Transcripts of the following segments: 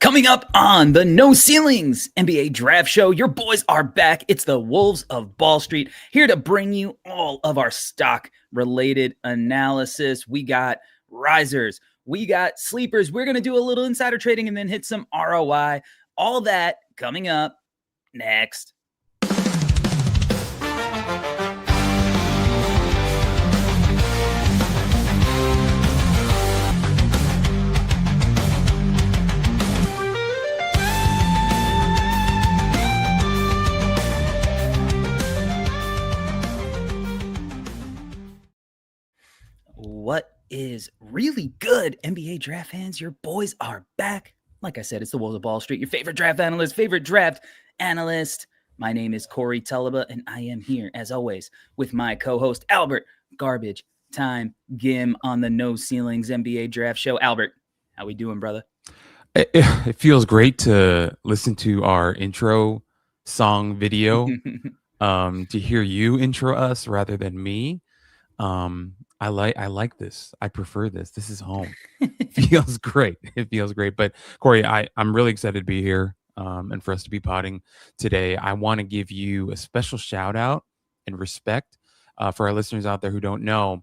Coming up on the No Ceilings NBA Draft Show, your boys are back. It's the Wolves of Ball Street, here to bring you all of our stock-related analysis. We got risers, we got sleepers. We're going to do a little insider trading and then hit some ROI. All that coming up next. What is really good, NBA draft fans? Your boys are back. Like I said, it's the Wolves of Ball Street, your favorite draft analyst. My name is Corey Tullaba, and I am here, as always, with my co-host, Albert Garbage Time Gim on the No Ceilings NBA Draft Show. Albert, how we doing, brother? It feels great to listen to our intro song video, to hear you intro us rather than me. I like this. I prefer this. This is home. Feels great. It feels great. But Corey, I'm really excited to be here and for us to be potting today. I want to give you a special shout out and respect for our listeners out there who don't know.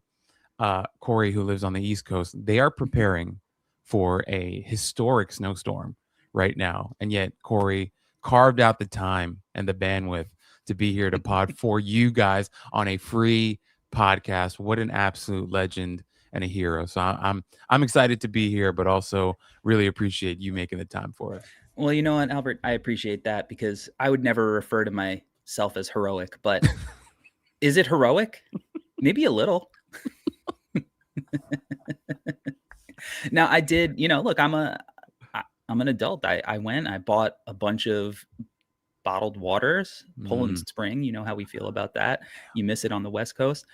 Corey, who lives on the East Coast, they are preparing for a historic snowstorm right now. And yet Corey carved out the time and the bandwidth to be here to pod for you guys on a free podcast. What an absolute legend and a hero. So I'm excited to be here, but also really appreciate you making the time for it. Well, you know what, Albert, I appreciate that because I would never refer to myself as heroic, but is it heroic? Maybe a little. Now I did, look, I'm an adult. I went, I bought a bunch of bottled waters, Poland Spring. You know how we feel about that. You miss it on the West Coast.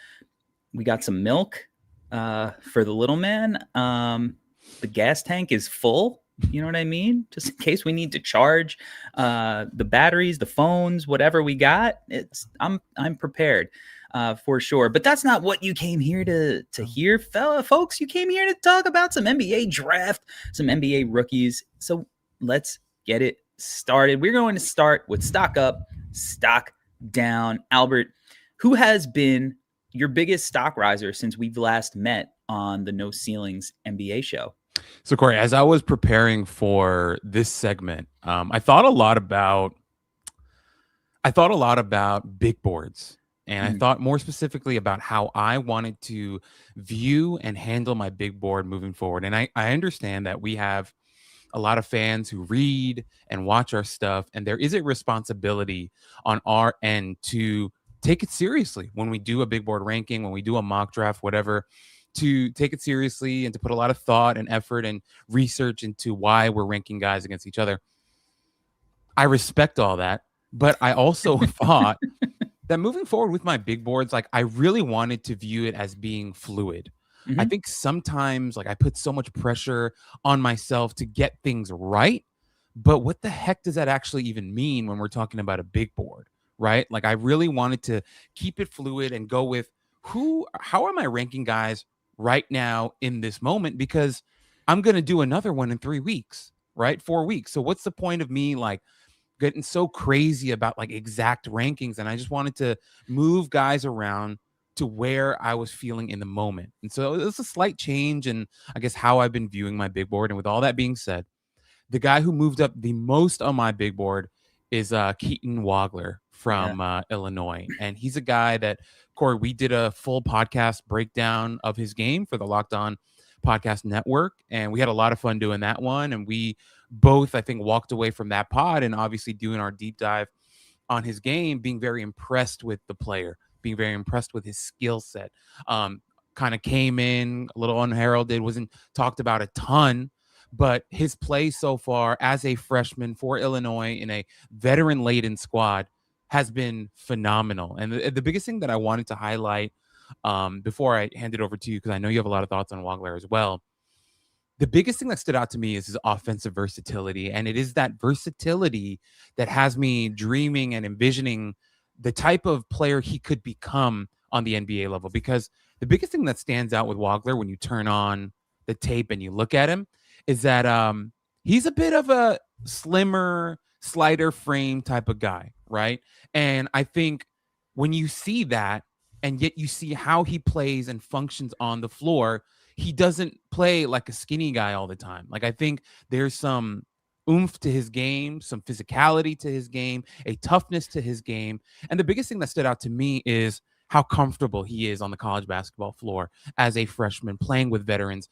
We got some milk for the little man. The gas tank is full. You know what I mean? Just in case we need to charge the batteries, the phones, whatever we got. I'm prepared for sure. But that's not what you came here to hear, folks. You came here to talk about some NBA draft, some NBA rookies. So let's get it started. We're going to start with stock up, stock down. Albert, who has been your biggest stock riser since we've last met on the No Ceilings NBA show? So Corey, as I was preparing for this segment, I thought a lot about big boards, and I thought more specifically about how I wanted to view and handle my big board moving forward. And I understand that we have a lot of fans who read and watch our stuff, and there is a responsibility on our end to take it seriously when we do a big board ranking, when we do a mock draft, whatever, to take it seriously and to put a lot of thought and effort and research into why we're ranking guys against each other. I respect all that, but I also thought that moving forward with my big boards, like I really wanted to view it as being fluid. I think sometimes like I put so much pressure on myself to get things right, but what the heck does that actually even mean when we're talking about a big board, right? Like I really wanted to keep it fluid and go with how am I ranking guys right now in this moment? Because I'm going to do another one in 3 weeks, right? 4 weeks. So what's the point of me like getting so crazy about like exact rankings? And I just wanted to move guys around to where I was feeling in the moment. And so it was a slight change in, I guess, how I've been viewing my big board. And with all that being said, the guy who moved up the most on my big board is Keaton Wagler from Illinois. And he's a guy that, Corey, we did a full podcast breakdown of his game for the Locked On Podcast Network. And we had a lot of fun doing that one. And we both, I think, walked away from that pod and obviously doing our deep dive on his game, being very impressed with the player, being very impressed with his skill set. Kind of came in a little unheralded, wasn't talked about a ton, but his play so far as a freshman for Illinois in a veteran-laden squad has been phenomenal. And the biggest thing that I wanted to highlight before I hand it over to you, because I know you have a lot of thoughts on Wagler as well, the biggest thing that stood out to me is his offensive versatility. And it is that versatility that has me dreaming and envisioning the type of player he could become on the NBA level. Because the biggest thing that stands out with Wagler when you turn on the tape and you look at him is that he's a bit of a slimmer, slighter frame type of guy, right? And I think when you see that, and yet you see how he plays and functions on the floor, he doesn't play like a skinny guy all the time. Like, I think there's some oomph to his game, some physicality to his game, a toughness to his game. And the biggest thing that stood out to me is how comfortable he is on the college basketball floor as a freshman playing with veterans.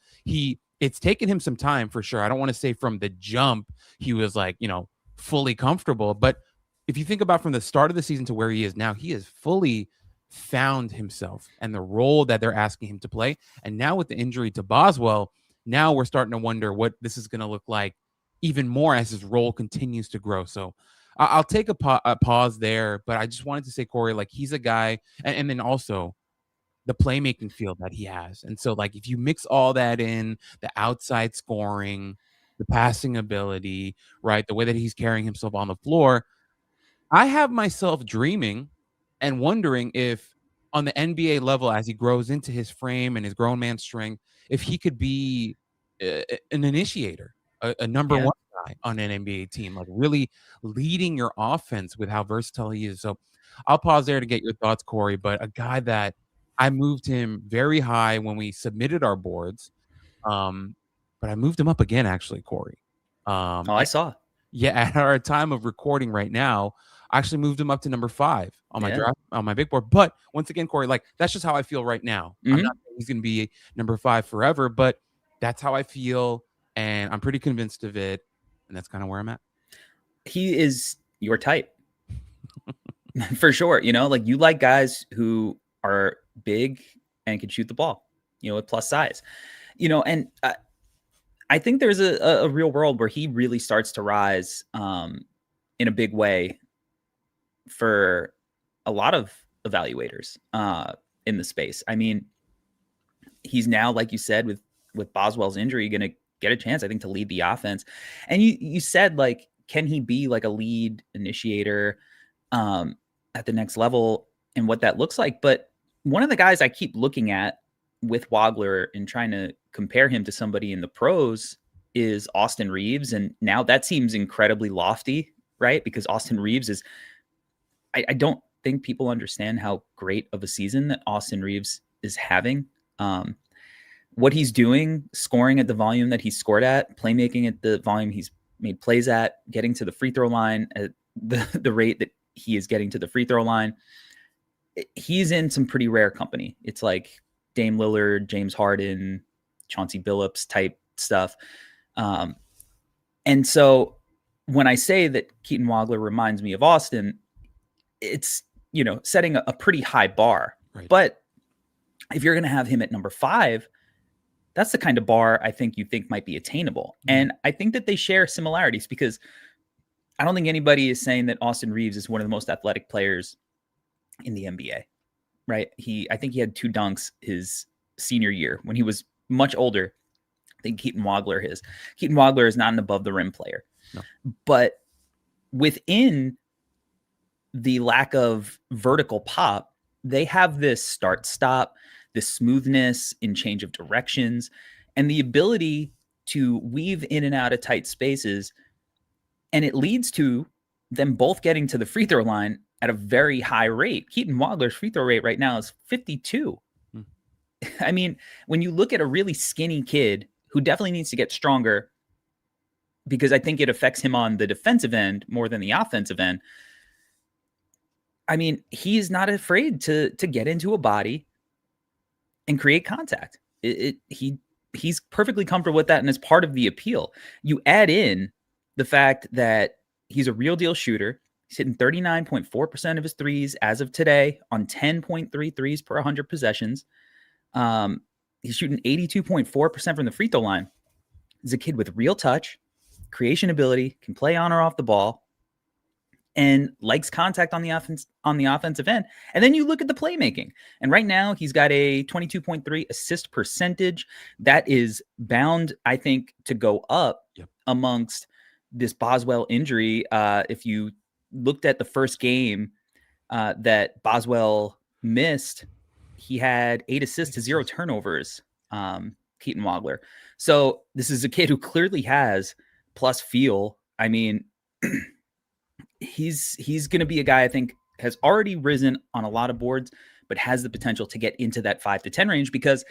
It's taken him some time for sure. I don't want to say from the jump he was like, fully comfortable, but if you think about from the start of the season to where he is now, he has fully found himself and the role that they're asking him to play. And now with the injury to Boswell, now we're starting to wonder what this is going to look like even more as his role continues to grow. So I'll take a pause there, but I just wanted to say, Corey, like, he's a guy, and then also the playmaking field that he has. And so, like, if you mix all that in, the outside scoring, the passing ability, right, the way that he's carrying himself on the floor, I have myself dreaming and wondering if on the NBA level, as he grows into his frame and his grown man strength, if he could be an initiator, a number Yeah. one guy on an NBA team, like really leading your offense with how versatile he is. So I'll pause there to get your thoughts, Corey, but a guy that I moved him very high when we submitted our boards. But I moved him up again, actually, Corey. Oh, I saw. Yeah, at our time of recording right now, I actually moved him up to number 5 on my Yeah. draft on my big board. But once again, Corey, like, that's just how I feel right now. I'm not saying he's going to be number 5 forever, but that's how I feel, and I'm pretty convinced of it, and that's kind of where I'm at. He is your type. For sure. Like, you like guys who are big and can shoot the ball, with plus size, and I think there's a real world where he really starts to rise in a big way for a lot of evaluators in the space. I mean, he's now, like you said, with Boswell's injury, going to get a chance, I think, to lead the offense. And you said, like, can he be like a lead initiator at the next level and what that looks like? But one of the guys I keep looking at with Wagler and trying to compare him to somebody in the pros is Austin Reeves. And now that seems incredibly lofty, right? Because Austin Reeves is, I don't think people understand how great of a season that Austin Reeves is having. What he's doing, scoring at the volume that he's scored at, playmaking at the volume he's made plays at, getting to the free throw line at the rate that he is getting to the free throw line, he's in some pretty rare company. It's like Dame Lillard, James Harden, Chauncey Billups type stuff. And so when I say that Keaton Wagler reminds me of Austin, it's, setting a pretty high bar. Right. But if you're going to have him at number 5, that's the kind of bar I think you think might be attainable. Mm-hmm. And I think that they share similarities, because I don't think anybody is saying that Austin Reeves is one of the most athletic players in the NBA, right? I think he had 2 dunks his senior year when he was much older than Keaton Wagler is. Keaton Wagler is not an above the rim player. No. But within the lack of vertical pop, they have this start-stop, this smoothness in change of directions, and the ability to weave in and out of tight spaces. And it leads to them both getting to the free throw line at a very high rate. Keaton Wagler's free throw rate right now is 52. I mean, when you look at a really skinny kid who definitely needs to get stronger, because I think it affects him on the defensive end more than the offensive end. I mean, he is not afraid to get into a body and create contact. He's perfectly comfortable with that, and it's part of the appeal. You add in the fact that he's a real deal shooter. He's hitting 39.4% of his threes as of today on 10.3 threes per 100 possessions. He's shooting 82.4% from the free throw line. He's a kid with real touch, creation ability, can play on or off the ball, and likes contact on the offensive end. And then you look at the playmaking. And right now he's got a 22.3 assist percentage. That is bound, I think, to go up amongst this Boswell injury. If you looked at the first game that Boswell missed, he had 8 assists to 0 turnovers, Keaton Wagler. So this is a kid who clearly has plus feel. I mean, he's going to be a guy I think has already risen on a lot of boards, but has the potential to get into that 5 to 10 range because,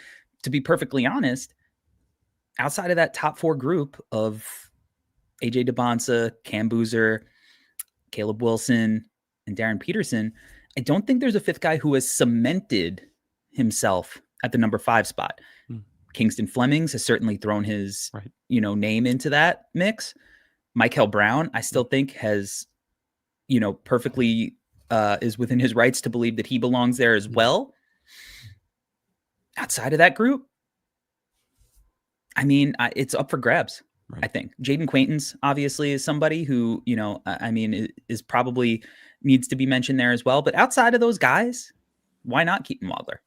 to be perfectly honest, outside of that top 4 group of AJ DeBonsa, Cam Boozer, Caleb Wilson, and Darren Peterson, I don't think there's a fifth guy who has cemented himself at the number 5 spot. Kingston Flemings has certainly thrown his name into that mix. Michael Brown, I still think has, perfectly is within his rights to believe that he belongs there as well. Outside of that group, I mean, it's up for grabs. Right. I think Jaden Quaintance obviously is somebody who, is probably needs to be mentioned there as well. But outside of those guys, why not Keaton Wagler?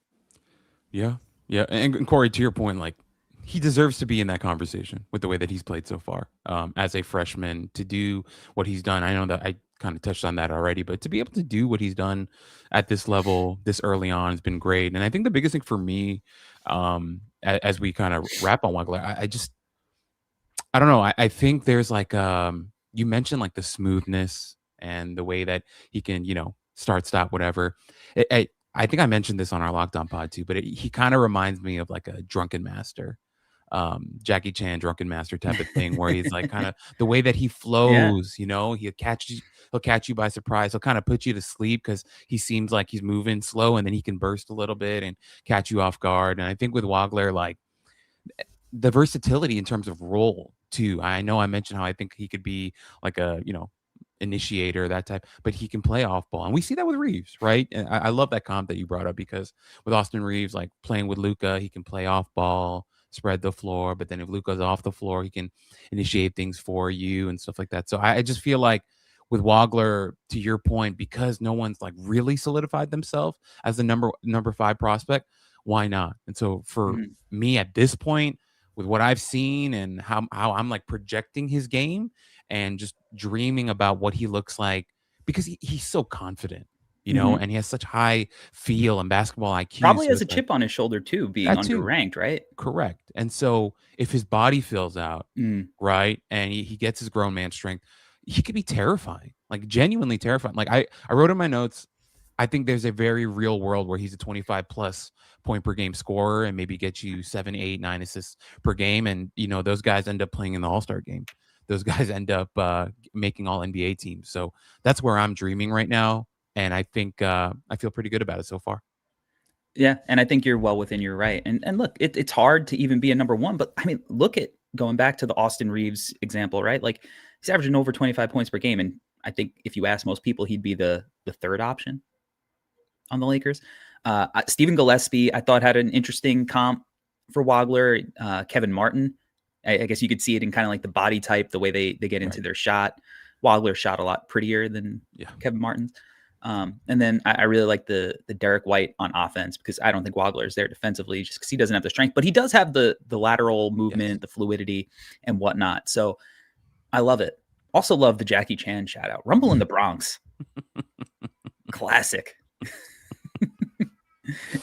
Yeah. Yeah. And Corey, to your point, like, he deserves to be in that conversation with the way that he's played so far as a freshman, to do what he's done. I know that I kind of touched on that already, but to be able to do what he's done at this level this early on has been great. And I think the biggest thing for me, as we kind of wrap on Wagler, I don't know. I think there's like, you mentioned like the smoothness and the way that he can, start, stop, whatever. I think I mentioned this on our Locked On pod too, but he kind of reminds me of like a drunken master, Jackie Chan drunken master type of thing, where he's like kind of the way that he flows, he'll catch you by surprise. He'll kind of put you to sleep because he seems like he's moving slow, and then he can burst a little bit and catch you off guard. And I think with Wagler, like, the versatility in terms of role too. I know I mentioned how I think he could be like a, initiator, that type, but he can play off ball. And we see that with Reeves, right? And I love that comp that you brought up, because with Austin Reeves, like playing with Luka, he can play off ball, spread the floor, but then if Luka's off the floor, he can initiate things for you and stuff like that. So I just feel like with Wagler, to your point, because no one's like really solidified themselves as the number 5 prospect, why not? And so for me at this point, with what I've seen and how I'm like projecting his game and just dreaming about what he looks like, because he's so confident, and he has such high feel and basketball IQ. Probably has a chip on his shoulder too, being underranked, right? Correct. And so if his body fills out, right, and he gets his grown man strength, he could be terrifying, like genuinely terrifying. Like I wrote in my notes, I think there's a very real world where he's a 25 plus point per game scorer and maybe gets you 7, 8, 9 assists per game. And, those guys end up playing in the All-Star game. Those guys end up making all NBA teams. So that's where I'm dreaming right now. And I think I feel pretty good about it so far. Yeah. And I think you're well within your right. And look, it's hard to even be a number 1, but I mean, look at going back to the Austin Reeves example, right? Like, he's averaging over 25 points per game. And I think if you ask most people, he'd be the 3rd option on the Lakers. Stephen Gillespie, I thought, had an interesting comp for Wagler. Kevin Martin, I guess you could see it in kind of like the body type, the way they get into their shot. Wagler shot a lot prettier than Kevin Martin's. And then I really like the Derek White on offense, because I don't think Wagler is there defensively just because he doesn't have the strength, but he does have the lateral movement, the fluidity and whatnot. So I love it. Also love the Jackie Chan shout out. Rumble in the Bronx. Classic.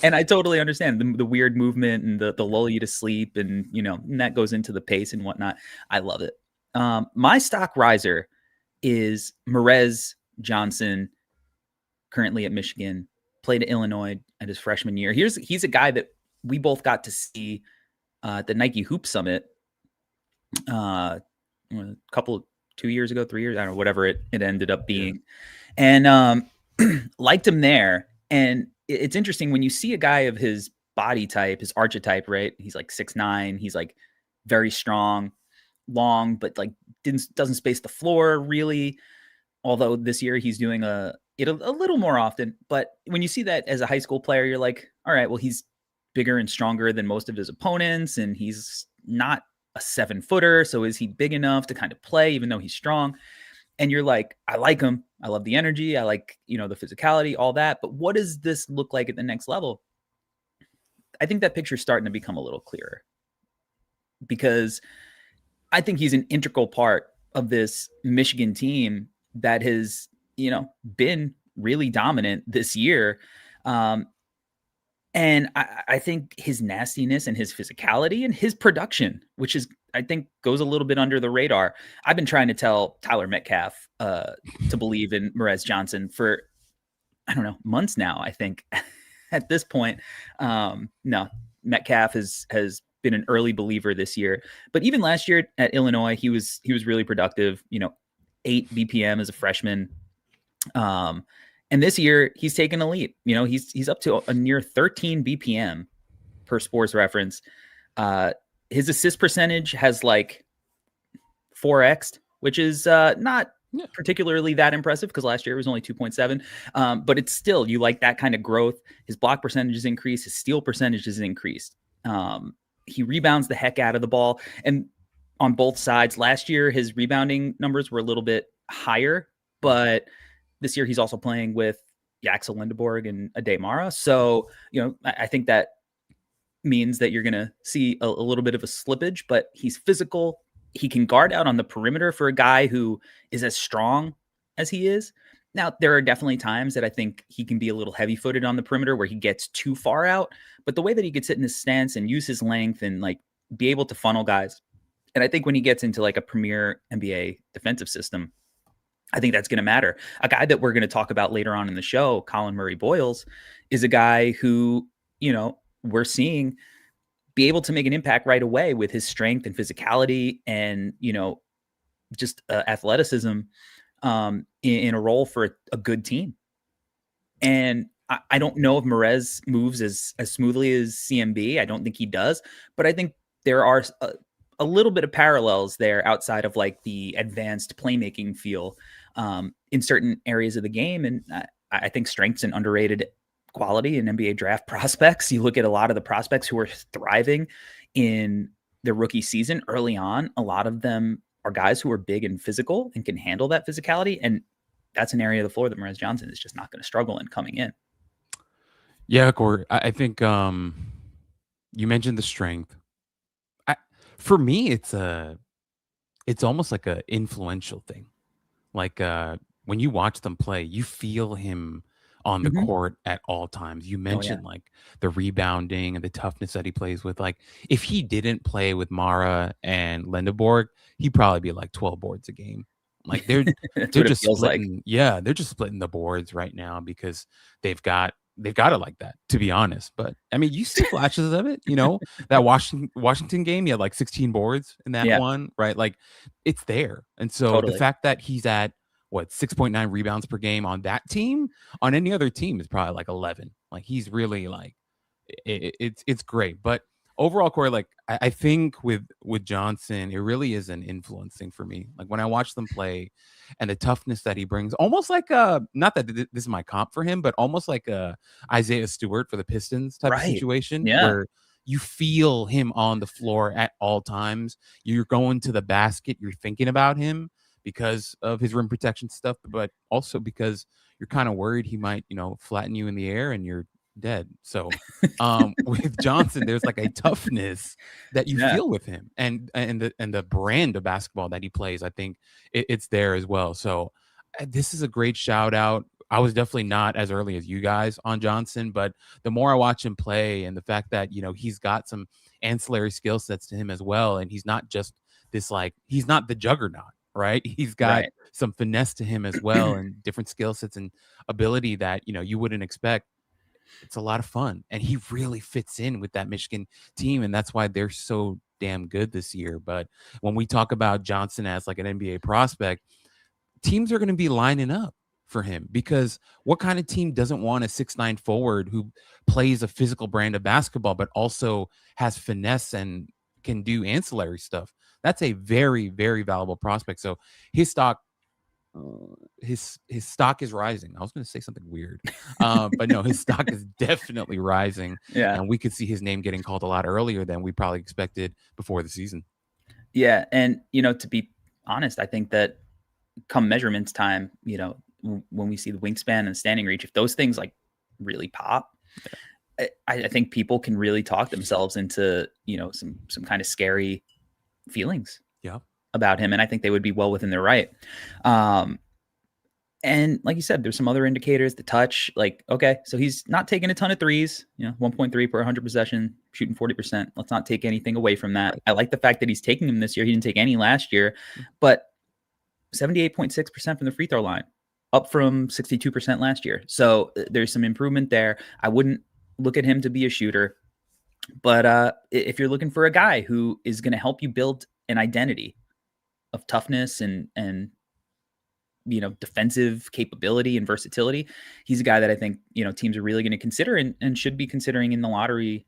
And I totally understand the weird movement and the lull you to sleep, and and that goes into the pace and whatnot. I love it. My stock riser is Morez Johnson, currently at Michigan, played at Illinois at his freshman year. He's a guy that we both got to see at the Nike Hoop Summit a couple 2 years ago, 3 years, I don't know, whatever it ended up being, and liked him there. And it's interesting when you see a guy of his body type, his archetype, right? He's like 6'9", he's like very strong, long, but like doesn't space the floor really. Although this year he's doing it a little more often. But when you see that as a high school player, you're like, all right, well, he's bigger and stronger than most of his opponents, and he's not a 7-footer. So is he big enough to kind of play, even though he's strong? And you're like, I like him. I love the energy. I like, the physicality, all that. But what does this look like at the next level? I think that picture's starting to become a little clearer, because I think he's an integral part of this Michigan team that has, been really dominant this year. And And I think his nastiness and his physicality and his production, which is, I think, goes a little bit under the radar. I've been trying to tell Tyler Metcalf to believe in Morez Johnson for, I don't know, months now, I think, at this point. No, Metcalf has been an early believer this year. But even last year at Illinois, he was really productive, 8 BPM as a freshman. And this year he's taken a leap. He's up to a near 13 BPM per Sports Reference. His assist percentage has like 4x'd, which is not particularly that impressive because last year it was only 2.7. But it's still, you like that kind of growth. His block percentage has increased. His steal percentage has increased. He rebounds the heck out of the ball. And on both sides, last year his rebounding numbers were a little bit higher, but this year he's also playing with Yaxel Lindeborg and Ademara. So, I think that means that you're going to see a little bit of a slippage, but he's physical. He can guard out on the perimeter for a guy who is as strong as he is. Now, there are definitely times that I think he can be a little heavy-footed on the perimeter where he gets too far out, but the way that he could sit in his stance and use his length and like be able to funnel guys. And I think when he gets into like a premier NBA defensive system, I think that's going to matter. A guy that we're going to talk about later on in the show, Collin Murray-Boyles, is a guy who, we're seeing be able to make an impact right away with his strength and physicality and, just athleticism in a role for a good team. And I don't know if Morez moves as smoothly as CMB. I don't think he does, but I think there are a little bit of parallels there outside of like the advanced playmaking feel in certain areas of the game. And I think strength's an underrated quality in NBA draft prospects. You look at a lot of the prospects who are thriving in their rookie season early on. A lot of them are guys who are big and physical and can handle that physicality. And that's an area of the floor that Morez Johnson is just not going to struggle in coming in. Yeah, Corey, I think you mentioned the strength. For me, it's almost like a influential thing. Like when you watch them play, you feel him on the court at all times. You mentioned like the rebounding and the toughness that he plays with. Like if he didn't play with Mara and Lindeborg, he'd probably be like 12 boards a game. Like they're just splitting. Like. Yeah, they're just splitting the boards right now because they've got it like that, to be honest. But I mean, you see flashes of it, that Washington game, he had like 16 boards in that one, right? Like it's there. And so the fact that he's at 6.9 rebounds per game on that team, on any other team is probably like 11. Like he's really like, it's great. But overall, Corey, like I think with Johnson, it really is an influence thing for me. Like when I watch them play and the toughness that he brings, almost like not that this is my comp for him, but almost like a Isaiah Stewart for the Pistons type of situation where you feel him on the floor at all times. You're going to the basket, you're thinking about him because of his rim protection stuff, but also because you're kind of worried he might, flatten you in the air and you're dead. So with Johnson, there's like a toughness that you feel with him, and the brand of basketball that he plays, I think it's there as well. So this is a great shout out. I was definitely not as early as you guys on Johnson, but the more I watch him play and the fact that, he's got some ancillary skill sets to him as well. And he's not just this, like, he's not the juggernaut, right? He's got some finesse to him as well and different skill sets and ability that, you wouldn't expect. It's a lot of fun. And he really fits in with that Michigan team. And that's why they're so damn good this year. But when we talk about Johnson as like an NBA prospect, teams are going to be lining up for him, because what kind of team doesn't want a 6'9" forward who plays a physical brand of basketball, but also has finesse and can do ancillary stuff? That's a very, very valuable prospect. So his stock, his stock is rising. I was going to say something weird, but no, his stock is definitely rising. Yeah. And we could see his name getting called a lot earlier than we probably expected before the season. Yeah. And, to be honest, I think that come measurements time, when we see the wingspan and the standing reach, if those things like really pop, I think people can really talk themselves into, some kind of scary feelings about him. And I think they would be well within their right. And like you said, there's some other indicators, the touch, like, okay, so he's not taking a ton of threes, 1.3 per 100 possession, shooting 40%. Let's not take anything away from that. Right. I like the fact that he's taking them this year. He didn't take any last year, but 78.6% from the free throw line, up from 62% last year. So there's some improvement there. I wouldn't look at him to be a shooter, but if you're looking for a guy who is going to help you build an identity of toughness and defensive capability and versatility, he's a guy that I think, teams are really going to consider and should be considering in the lottery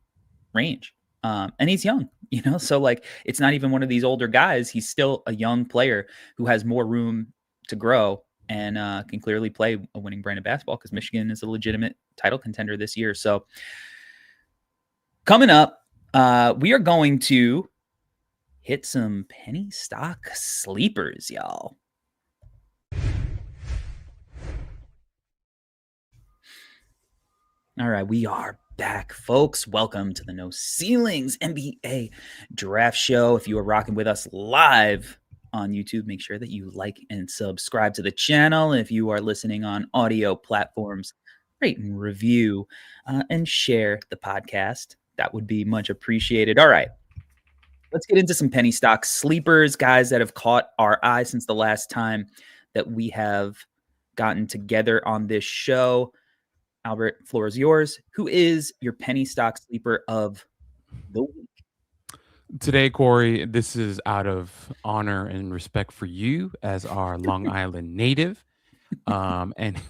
range. And he's young, so like, it's not even one of these older guys. He's still a young player who has more room to grow and can clearly play a winning brand of basketball because Michigan is a legitimate title contender this year. So coming up, we are going to hit some penny stock sleepers, y'all. All right, we are back, folks. Welcome to the No Ceilings NBA Draft Show. If you are rocking with us live on YouTube, make sure that you like and subscribe to the channel. If you are listening on audio platforms, rate and review and share the podcast. That would be much appreciated. All right, let's get into some penny stock sleepers, guys that have caught our eye since the last time that we have gotten together on this show. Albert, floor is yours. Who is your penny stock sleeper of the week? Today, Corey, this is out of honor and respect for you as our Long Island native, and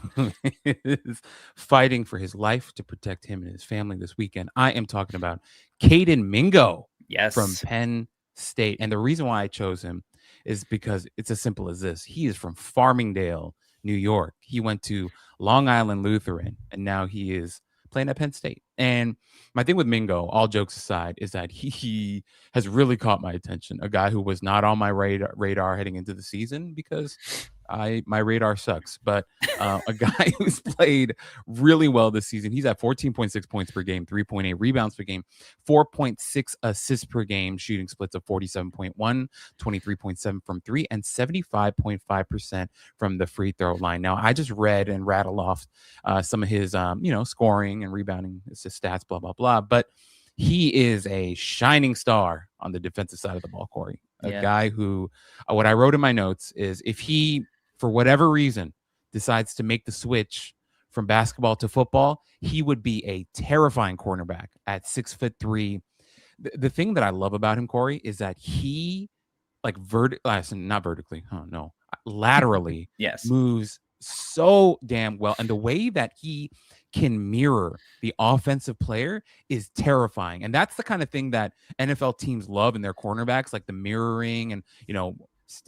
is fighting for his life to protect him and his family this weekend. I am talking about Kayden Mingo from Penn State. And the reason why I chose him is because it's as simple as this. He is from Farmingdale, New York. He went to Long Island Lutheran, and now he is playing at Penn State. And my thing with Mingo, all jokes aside, is that he has really caught my attention. A guy who was not on my radar heading into the season because my radar sucks. But a guy who's played really well this season. He's at 14.6 points per game, 3.8 rebounds per game, 4.6 assists per game, shooting splits of 47.1, 23.7 from three, and 75.5% from the free throw line. Now, I just read and rattled off some of his, scoring and rebounding stats, blah, blah, blah. But he is a shining star on the defensive side of the ball, Corey. A guy who, what I wrote in my notes is if he, for whatever reason, decides to make the switch from basketball to football, he would be a terrifying cornerback at 6'3". The thing that I love about him, Corey, is that he laterally moves so damn well. And the way that he can mirror the offensive player is terrifying. And that's the kind of thing that NFL teams love in their cornerbacks, like the mirroring and,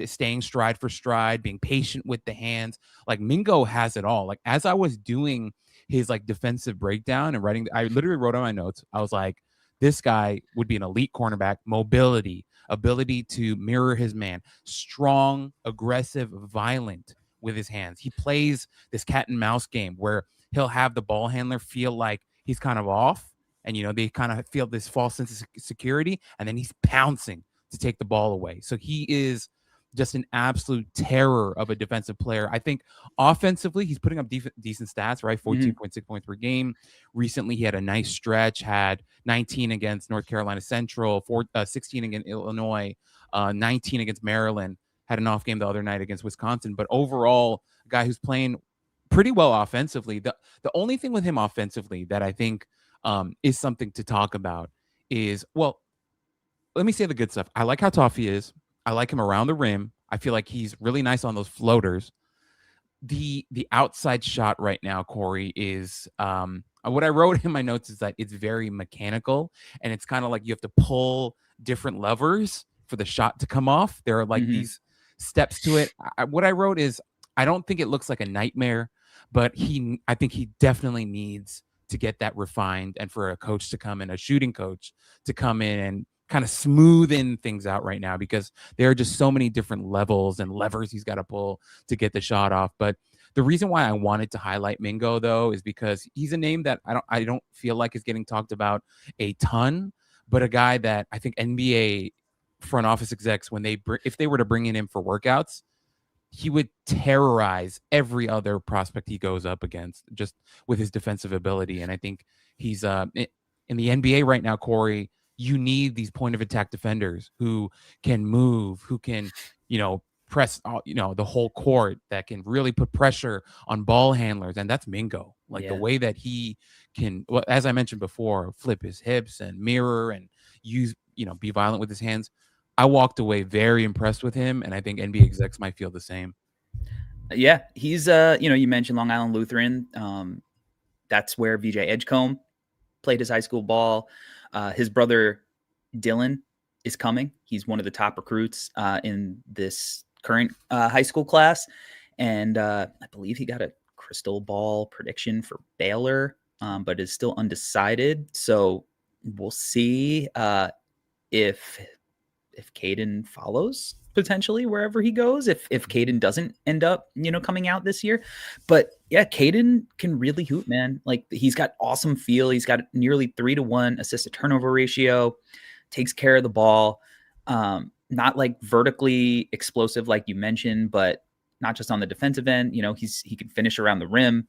staying stride for stride, being patient with the hands. Like Mingo has it all. Like as I was doing his defensive breakdown and writing, I literally wrote on my notes. I was like, this guy would be an elite cornerback, mobility, ability to mirror his man, strong, aggressive, violent with his hands. He plays this cat and mouse game where he'll have the ball handler feel like he's kind of off and, they kind of feel this false sense of security, and then he's pouncing to take the ball away. So he is just an absolute terror of a defensive player. I think offensively, he's putting up decent stats, right? 14.6 points per game. Recently, he had a nice stretch, had 19 against North Carolina Central, 16 against Illinois, 19 against Maryland, had an off game the other night against Wisconsin. But overall, a guy who's playing pretty well offensively. The only thing with him offensively that I think is something to talk about is, well, let me say the good stuff. I like how tough he is. I like him around the rim. I feel like he's really nice on those floaters. The outside shot right now, Corey, is what I wrote in my notes is that it's very mechanical, and it's kind of like you have to pull different levers for the shot to come off. There are these steps to it. What I wrote is, I don't think it looks like a nightmare, but I think he definitely needs to get that refined, and for a coach to come in, a shooting coach to come in and kind of smoothing things out right now, because there are just so many different levels and levers he's got to pull to get the shot off. But the reason why I wanted to highlight Mingo, though, is because he's a name that I don't feel like is getting talked about a ton, but a guy that I think NBA front office execs, if they were to bring in him for workouts, he would terrorize every other prospect he goes up against just with his defensive ability. And I think he's in the NBA right now, Corey, you need these point of attack defenders who can move, who can, press, the whole court, that can really put pressure on ball handlers. And that's Mingo. Like the way that he can, well, as I mentioned before, flip his hips and mirror and use, be violent with his hands. I walked away very impressed with him, and I think NBA execs might feel the same. Yeah, he's you mentioned Long Island Lutheran. That's where VJ Edgecombe played his high school ball. His brother Dylan is coming. He's one of the top recruits in this current high school class, and I believe he got a crystal ball prediction for Baylor, but is still undecided. So we'll see if Kayden follows potentially wherever he goes, if Kayden doesn't end up, coming out this year. But yeah, Kayden can really hoop, man. Like, he's got awesome feel. He's got nearly 3-to-1 assist to turnover ratio, takes care of the ball. Not like vertically explosive like you mentioned, but not just on the defensive end. He can finish around the rim.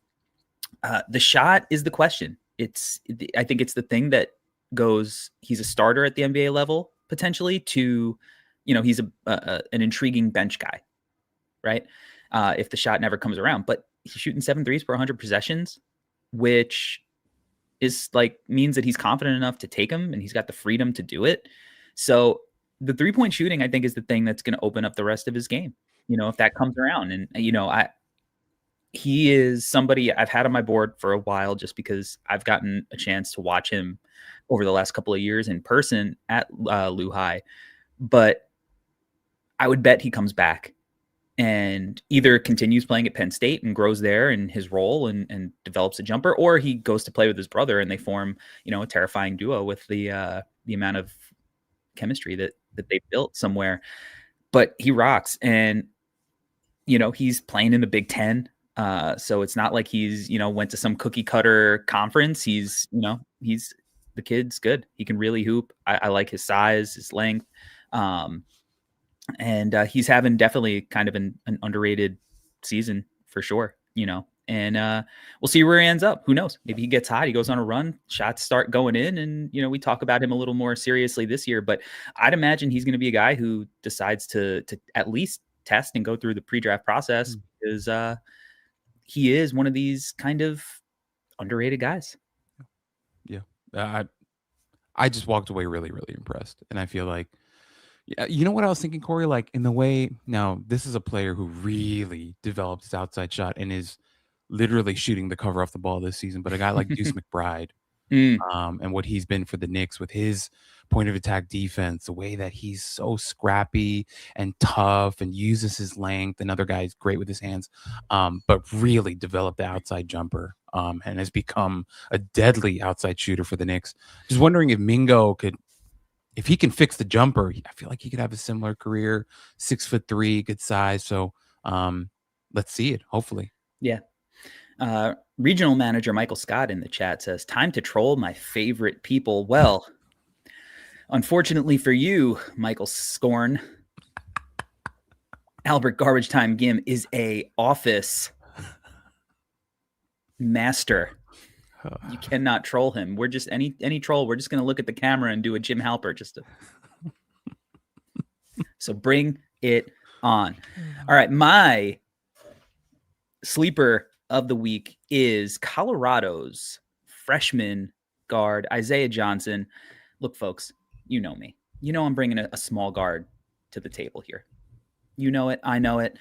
The shot is the question. I think it's the thing that goes, he's a starter at the NBA level potentially, to, he's an intriguing bench guy, right? If the shot never comes around, but he's shooting 7 threes per 100 possessions, which is means that he's confident enough to take them, and he's got the freedom to do it. So the 3-point shooting, I think, is the thing that's going to open up the rest of his game, if that comes around. And, he is somebody I've had on my board for a while, just because I've gotten a chance to watch him over the last couple of years in person at Lou High. But I would bet he comes back and either continues playing at Penn State and grows there in his role and develops a jumper, or he goes to play with his brother and they form, a terrifying duo with the amount of chemistry that they built somewhere. But he rocks, and he's playing in the Big Ten. So it's not like he's, went to some cookie cutter conference. He's, the kid's good. He can really hoop. I like his size, his length. And he's having definitely kind of an underrated season for sure, and we'll see where he ends up. Who knows? Maybe he gets hot. He goes on a run, shots start going in, and, we talk about him a little more seriously this year, but I'd imagine he's going to be a guy who decides to at least test and go through the pre-draft process, because he is one of these kind of underrated guys. Yeah. I just walked away really, really impressed. And I feel like, you know what I was thinking, Corey? Like, in the way, now, this is a player who really developed his outside shot and is literally shooting the cover off the ball this season. But a guy like Deuce McBride, and what he's been for the Knicks with his point of attack defense, the way that he's so scrappy and tough and uses his length. Another guy's great with his hands, but really developed the outside jumper, and has become a deadly outside shooter for the Knicks. Just wondering if Mingo if he can fix the jumper, I feel like he could have a similar career. 6'3", good size. So let's see it, hopefully. Yeah. Regional manager Michael Scott in the chat says, time to troll my favorite people. Well, unfortunately for you, Michael Scorn, Albert Garbage Time Gim is a office master. You cannot troll him. We're just any troll. We're just going to look at the camera and do a Jim Halpert so bring it on. All right. My sleeper of the week is Colorado's freshman guard, Isaiah Johnson. Look, folks, you know me. I'm bringing a small guard to the table here. You know it. I know it.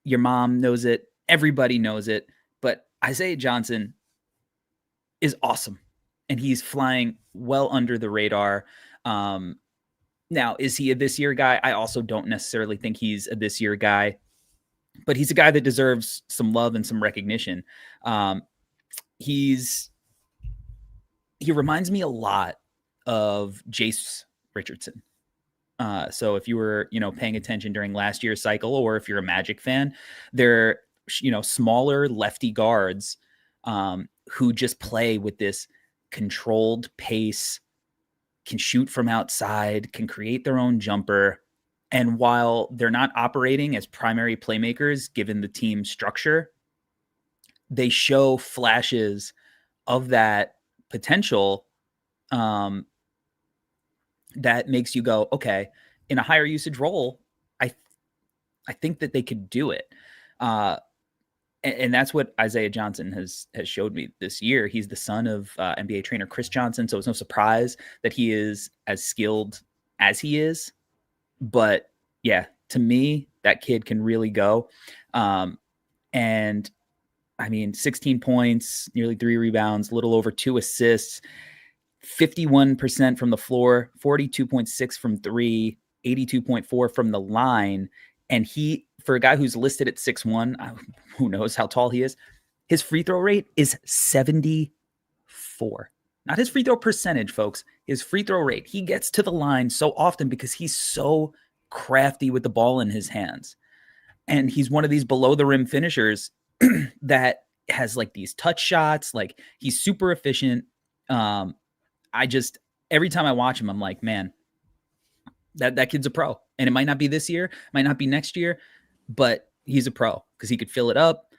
Your mom knows it. Everybody knows it. But Isaiah Johnson is awesome, and he's flying well under the radar. Now, is he a this year guy? I also don't necessarily think he's a this year guy, but he's a guy that deserves some love and some recognition. He reminds me a lot of Jace Richardson. So if you were, paying attention during last year's cycle, or if you're a Magic fan, they're, smaller lefty guards, who just play with this controlled pace, can shoot from outside, can create their own jumper. And while they're not operating as primary playmakers, given the team structure, they show flashes of that potential that makes you go, okay, in a higher usage role, I think that they could do it. And that's what Isaiah Johnson has showed me this year. He's the son of NBA trainer Chris Johnson, so it's no surprise that he is as skilled as he is. But yeah, to me, that kid can really go. And I mean, 16 points, nearly 3 rebounds, a little over 2 assists, 51% from the floor, 42.6 from 3, 82.4 from the line. And he, for a guy who's listed at 6'1", who knows how tall he is, his free throw rate is 74. Not his free throw percentage, folks. His free throw rate. He gets to the line so often because he's so crafty with the ball in his hands. And he's one of these below the rim finishers that has like these touch shots. Like, he's super efficient. Every time I watch him, I'm like, man, that kid's a pro. And it might not be this year, might not be next year, but he's a pro because he could fill it up.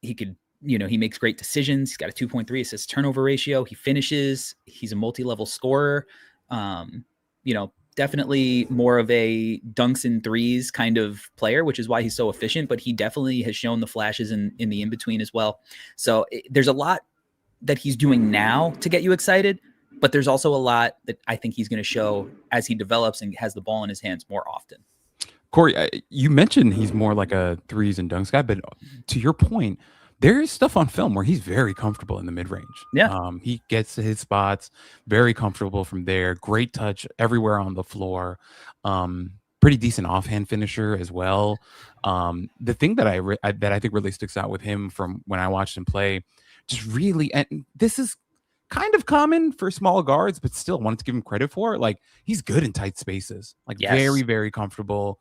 He could, he makes great decisions. He's got a 2.3 assist turnover ratio. He finishes. He's a multi-level scorer. Definitely more of a dunks and threes kind of player, which is why he's so efficient, but he definitely has shown the flashes in the in-between as well. So there's a lot that he's doing now to get you excited, but there's also a lot that I think he's going to show as he develops and has the ball in his hands more often. Corey, you mentioned he's more like a threes and dunks guy, but to your point, there is stuff on film where he's very comfortable in the mid-range. Yeah. He gets to his spots, very comfortable from there. Great touch everywhere on the floor. Pretty decent offhand finisher as well. The thing that I think really sticks out with him from when I watched him play, just really, and this is kind of common for small guards, but still wanted to give him credit for it. Like, he's good in tight spaces, like very, very comfortable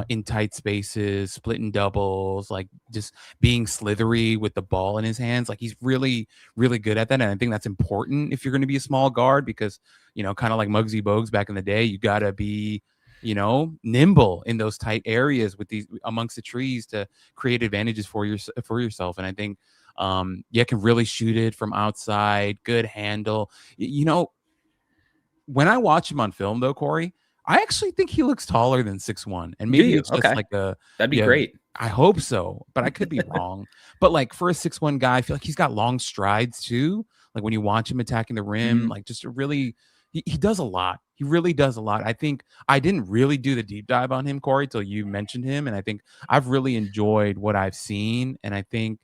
in tight spaces, splitting doubles, like just being slithery with the ball in his hands. Like, he's really, really good at that. And I think that's important if you're going to be a small guard, because, kind of like Muggsy Bogues back in the day, you got to be, nimble in those tight areas with these amongst the trees to create advantages for yourself. And I think, can really shoot it from outside, good handle. When I watch him on film though, Corey, I actually think he looks taller than 6'1", and maybe it's just like that'd be great. I hope so, but I could be wrong. But like, for a 6'1" guy, I feel like he's got long strides too. Like, when you watch him attacking the rim, like, just he does a lot. He really does a lot. I think I didn't really do the deep dive on him, Corey, till you mentioned him, and I think I've really enjoyed what I've seen, and I think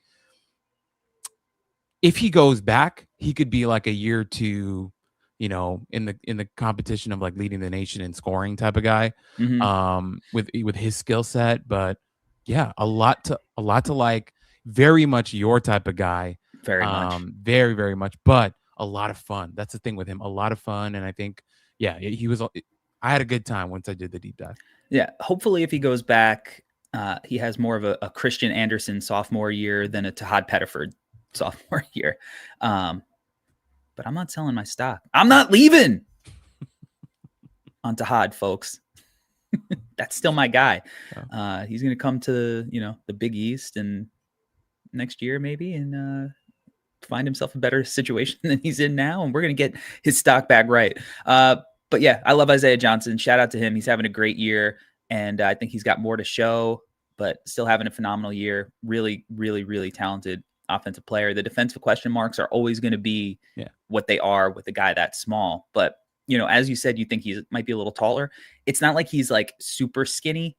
if he goes back, he could be like a year or two, in the competition of like leading the nation in scoring type of guy, with his skill set. But yeah, a lot to like. Very much your type of guy. Very much. Very, very much. But a lot of fun. That's the thing with him. A lot of fun. And I think, he was. I had a good time once I did the deep dive. Yeah. Hopefully, if he goes back, he has more of a Christian Anderson sophomore year than a Todd Pettiford sophomore year. But I'm not selling my stock. I'm not leaving on Todd, folks. That's still my guy. He's going to come to, the Big East and next year maybe, and find himself a better situation than he's in now. And we're going to get his stock back right. But yeah, I love Isaiah Johnson. Shout out to him. He's having a great year, and I think he's got more to show, but still having a phenomenal year. Really, really, really talented offensive player. The defensive question marks are always going to be what they are with a guy that small. But, as you said, you think he might be a little taller. It's not like he's like super skinny.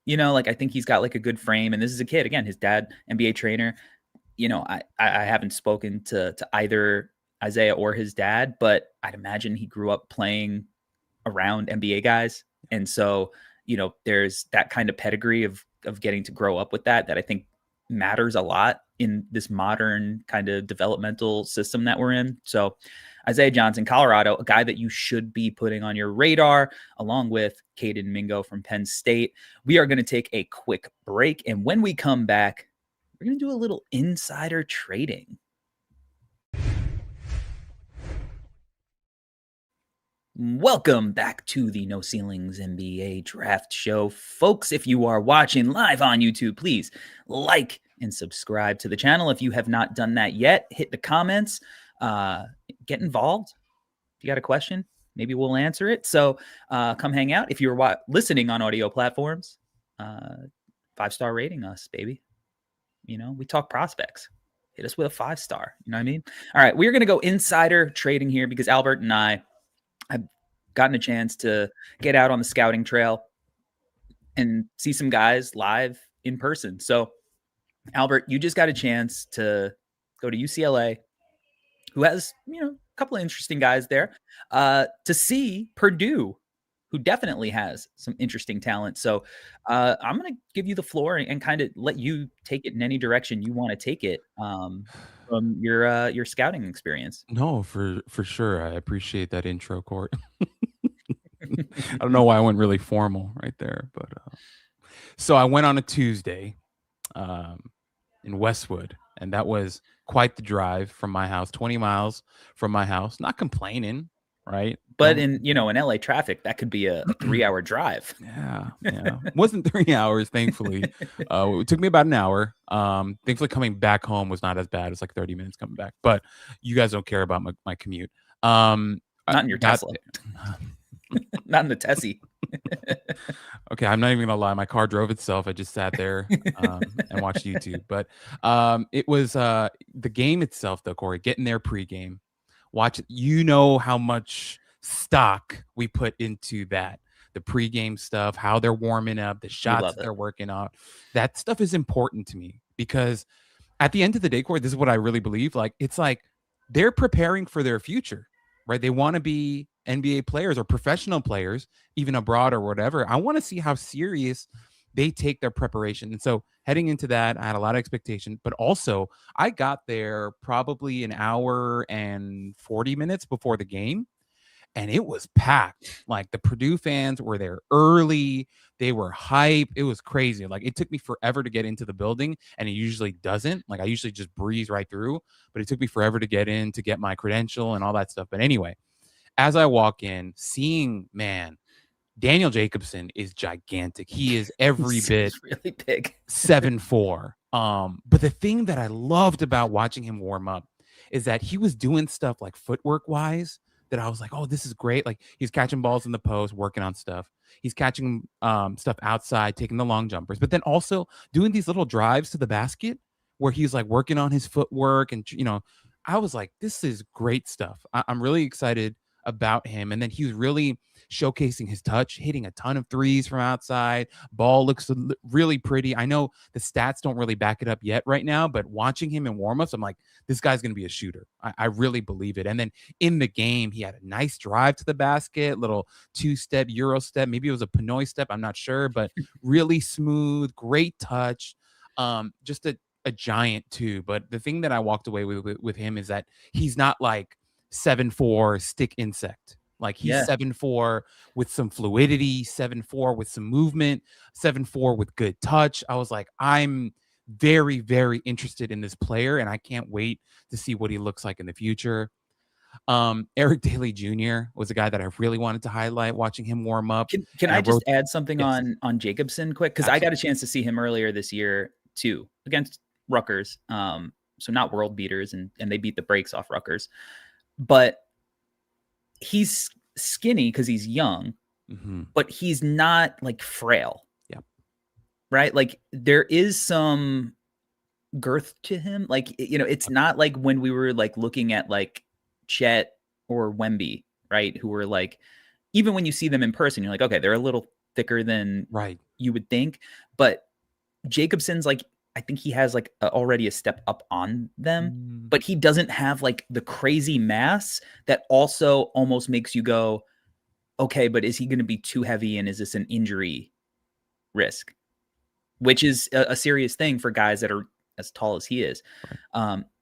Like, I think he's got like a good frame. And this is a kid, again, his dad, NBA trainer. I haven't spoken to either Isaiah or his dad, but I'd imagine he grew up playing around NBA guys. And so, there's that kind of pedigree of getting to grow up with that I think matters a lot in this modern kind of developmental system that we're in. So Isaiah Johnson, Colorado, a guy that you should be putting on your radar, along with Kayden Mingo from Penn State. We are going to take a quick break. And when we come back, we're going to do a little insider trading. Welcome back to the No Ceilings NBA Draft Show. Folks, if you are watching live on YouTube, please like and subscribe to the channel. If you have not done that yet, hit the comments, get involved. If you got a question, maybe we'll answer it. So come hang out. If you're listening on audio platforms, 5-star rating us, baby. You know, we talk prospects. Hit us with a 5-star. You know what I mean? All right, we're going to go insider trading here because Albert and I've gotten a chance to get out on the scouting trail and see some guys live in person. So, Albert, you just got a chance to go to UCLA, who has, a couple of interesting guys there, to see Purdue, who definitely has some interesting talent. So I'm going to give you the floor and kind of let you take it in any direction you want to take it from your scouting experience. No, for sure. I appreciate that intro, Court. I don't know why I went really formal right there, but so I went on a Tuesday in Westwood, and that was quite the drive from my house, 20 miles from my house. Not complaining, right? But in LA traffic, that could be a 3-hour drive. Yeah. Wasn't 3 hours, thankfully. It took me about an hour. Thankfully, coming back home was not as bad. It was like 30 minutes coming back. But you guys don't care about my commute. Not in your Tesla. Not in the Tessie. Okay, I'm not even gonna lie. My car drove itself. I just sat there and watched YouTube. But it was the game itself, though, Corey. Getting there pregame, watch. You know how much stock we put into that. The pregame stuff, how they're warming up, the shots they're working on. That stuff is important to me because at the end of the day, Corey, this is what I really believe. Like, it's like they're preparing for their future, right? They want to be NBA players or professional players, even abroad or whatever. I want to see how serious they take their preparation. And so heading into that, I had a lot of expectation, but also I got there probably an hour and 40 minutes before the game. And it was packed. Like, the Purdue fans were there early. They were hype. It was crazy. Like, it took me forever to get into the building, and it usually doesn't. Like, I usually just breeze right through, but it took me forever to get in, to get my credential and all that stuff. But anyway, as I walk in, seeing, man, Daniel Jacobsen is gigantic. He is every bit really big. 7'4". But the thing that I loved about watching him warm up is that he was doing stuff like footwork wise that I was like, oh, this is great. Like, he's catching balls in the post, working on stuff. He's catching stuff outside, taking the long jumpers, but then also doing these little drives to the basket where he's like working on his footwork. And, I was like, this is great stuff. I'm really excited about him. And then he was really showcasing his touch, hitting a ton of threes from outside. Ball looks really pretty. I know the stats don't really back it up yet right now, but watching him in warmups, I'm like, this guy's going to be a shooter. I really believe it. And then in the game, he had a nice drive to the basket, little 2-step, Euro step. Maybe it was a Pinoy step. I'm not sure, but really smooth, great touch. Just a giant too. But the thing that I walked away with him is that he's not like 7'4" stick insect. Like, he's 7'4" with some fluidity, 7'4" with some movement, 7'4" with good touch. I was like, I'm very, very interested in this player, and I can't wait to see what he looks like in the future. Eric Dailey Jr. was a guy that I really wanted to highlight, watching him warm up. Can I just add something on Jacobsen quick? Because I got a chance to see him earlier this year too, against Rutgers. So not world beaters, and they beat the brakes off Rutgers. But he's skinny because he's young, but he's not like frail. Yeah. Right. Like, there is some girth to him. Like, it's not like when we were like looking at like Chet or Wemby, right? Who were like, even when you see them in person, you're like, okay, they're a little thicker than you would think. But Jacobsen's like, I think he has like already a step up on them, but he doesn't have like the crazy mass that also almost makes you go, okay, but is he going to be too heavy? And is this an injury risk? Which is a serious thing for guys that are as tall as he is.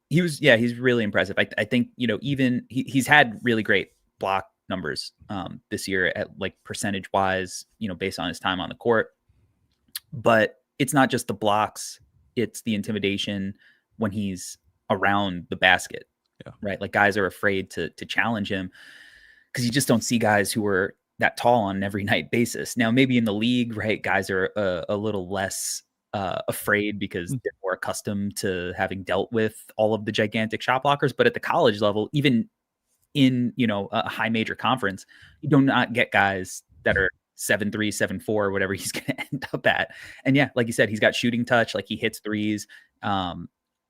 He's really impressive. I think, even he's had really great block numbers this year at like percentage wise, based on his time on the court. But it's not just the blocks. It's the intimidation when he's around the basket, right? Like, guys are afraid to challenge him. because you just don't see guys who are that tall on an every night basis. Now, maybe in the league, right, guys are a little less afraid because they're more accustomed to having dealt with all of the gigantic shot blockers. But at the college level, even in, you know, a high major conference, you do not get guys that are 7'3", 7'4", whatever he's going to end up at. And yeah, like you said, he's got shooting touch, like he hits threes.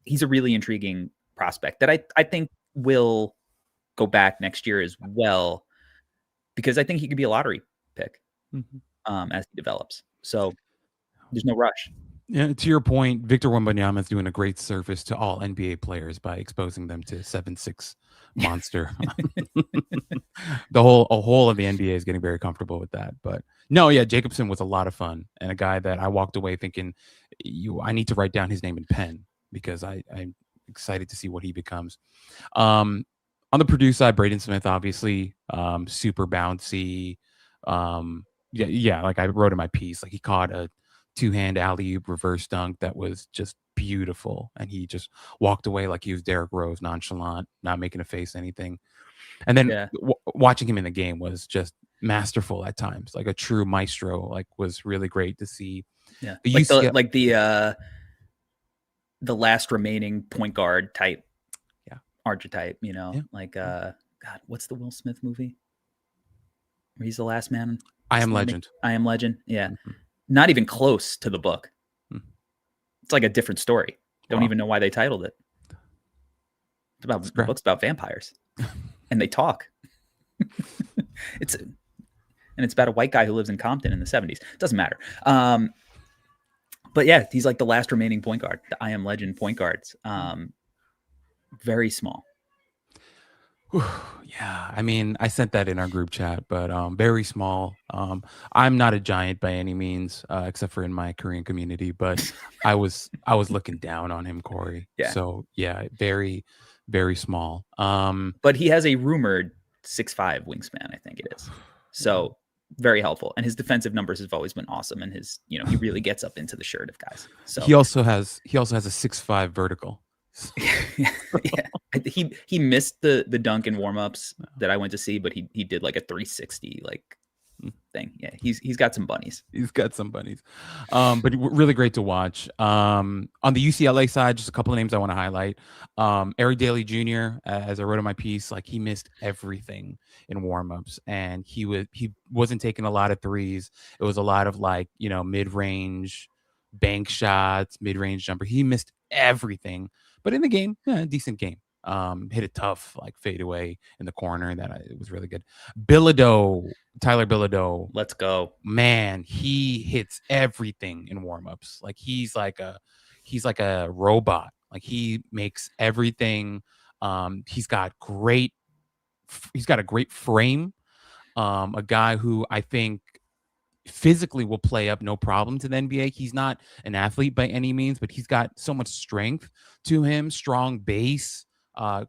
He's a really intriguing prospect that I think will go back next year as well, because I think he could be a lottery pick as he develops. So there's no rush. Yeah, to your point, Victor Wembanyama is doing a great service to all NBA players by exposing them to 7'6" monster. A whole of the NBA is getting very comfortable with that. But no, yeah, Jacobsen was a lot of fun, and a guy that I walked away thinking, I need to write down his name in pen because I'm excited to see what he becomes. On the Purdue side, Braden Smith, obviously, super bouncy. Yeah, like I wrote in my piece, like he caught a two-hand alley-oop reverse dunk that was just beautiful, and he just walked away like he was Derrick Rose, nonchalant, not making a face, anything. And then watching him in the game was just masterful at times, like a true maestro. Like, was really great to see. Yeah, the last remaining point guard type, archetype. You know, like God, what's the Will Smith movie where he's the last man? I Am Legend. I Am Legend. Yeah. Not even close to the book. It's like a different story. Don't even know why they titled it. The book's about vampires, and they talk. It's about a white guy who lives in Compton in the 70s. Doesn't matter. But yeah, he's like the last remaining point guard. The I Am Legend point guards. Very small. Yeah, I mean, I sent that in our group chat, but very small. I'm not a giant by any means, except for in my Korean community, but I was looking down on him, Corey. Yeah. So yeah, very, very small. But he has a rumored 6'5" wingspan, I think it is. So very helpful. And his defensive numbers have always been awesome. And his, you know, he really gets up into the shirt of guys. So he also has a 6'5" vertical. Yeah. He missed the dunk in warmups that I went to see, but he did like a 360 thing. Yeah, he's got some bunnies. But really great to watch. On the UCLA side, just a couple of names I want to highlight. Eric Dailey Jr., as I wrote in my piece, like he missed everything in warmups, and he wasn't taking a lot of threes. It was a lot of mid-range bank shots, mid-range jumper. He missed everything. But in the game, decent game. Hit a tough fadeaway in the corner. It was really good. Tyler Bilodeau. Let's go. Man, he hits everything in warmups. Like he's like a robot. Like he makes everything. He's got a great frame. A guy who I think physically will play up no problem to the NBA. He's not an athlete by any means, but he's got so much strength to him, strong base,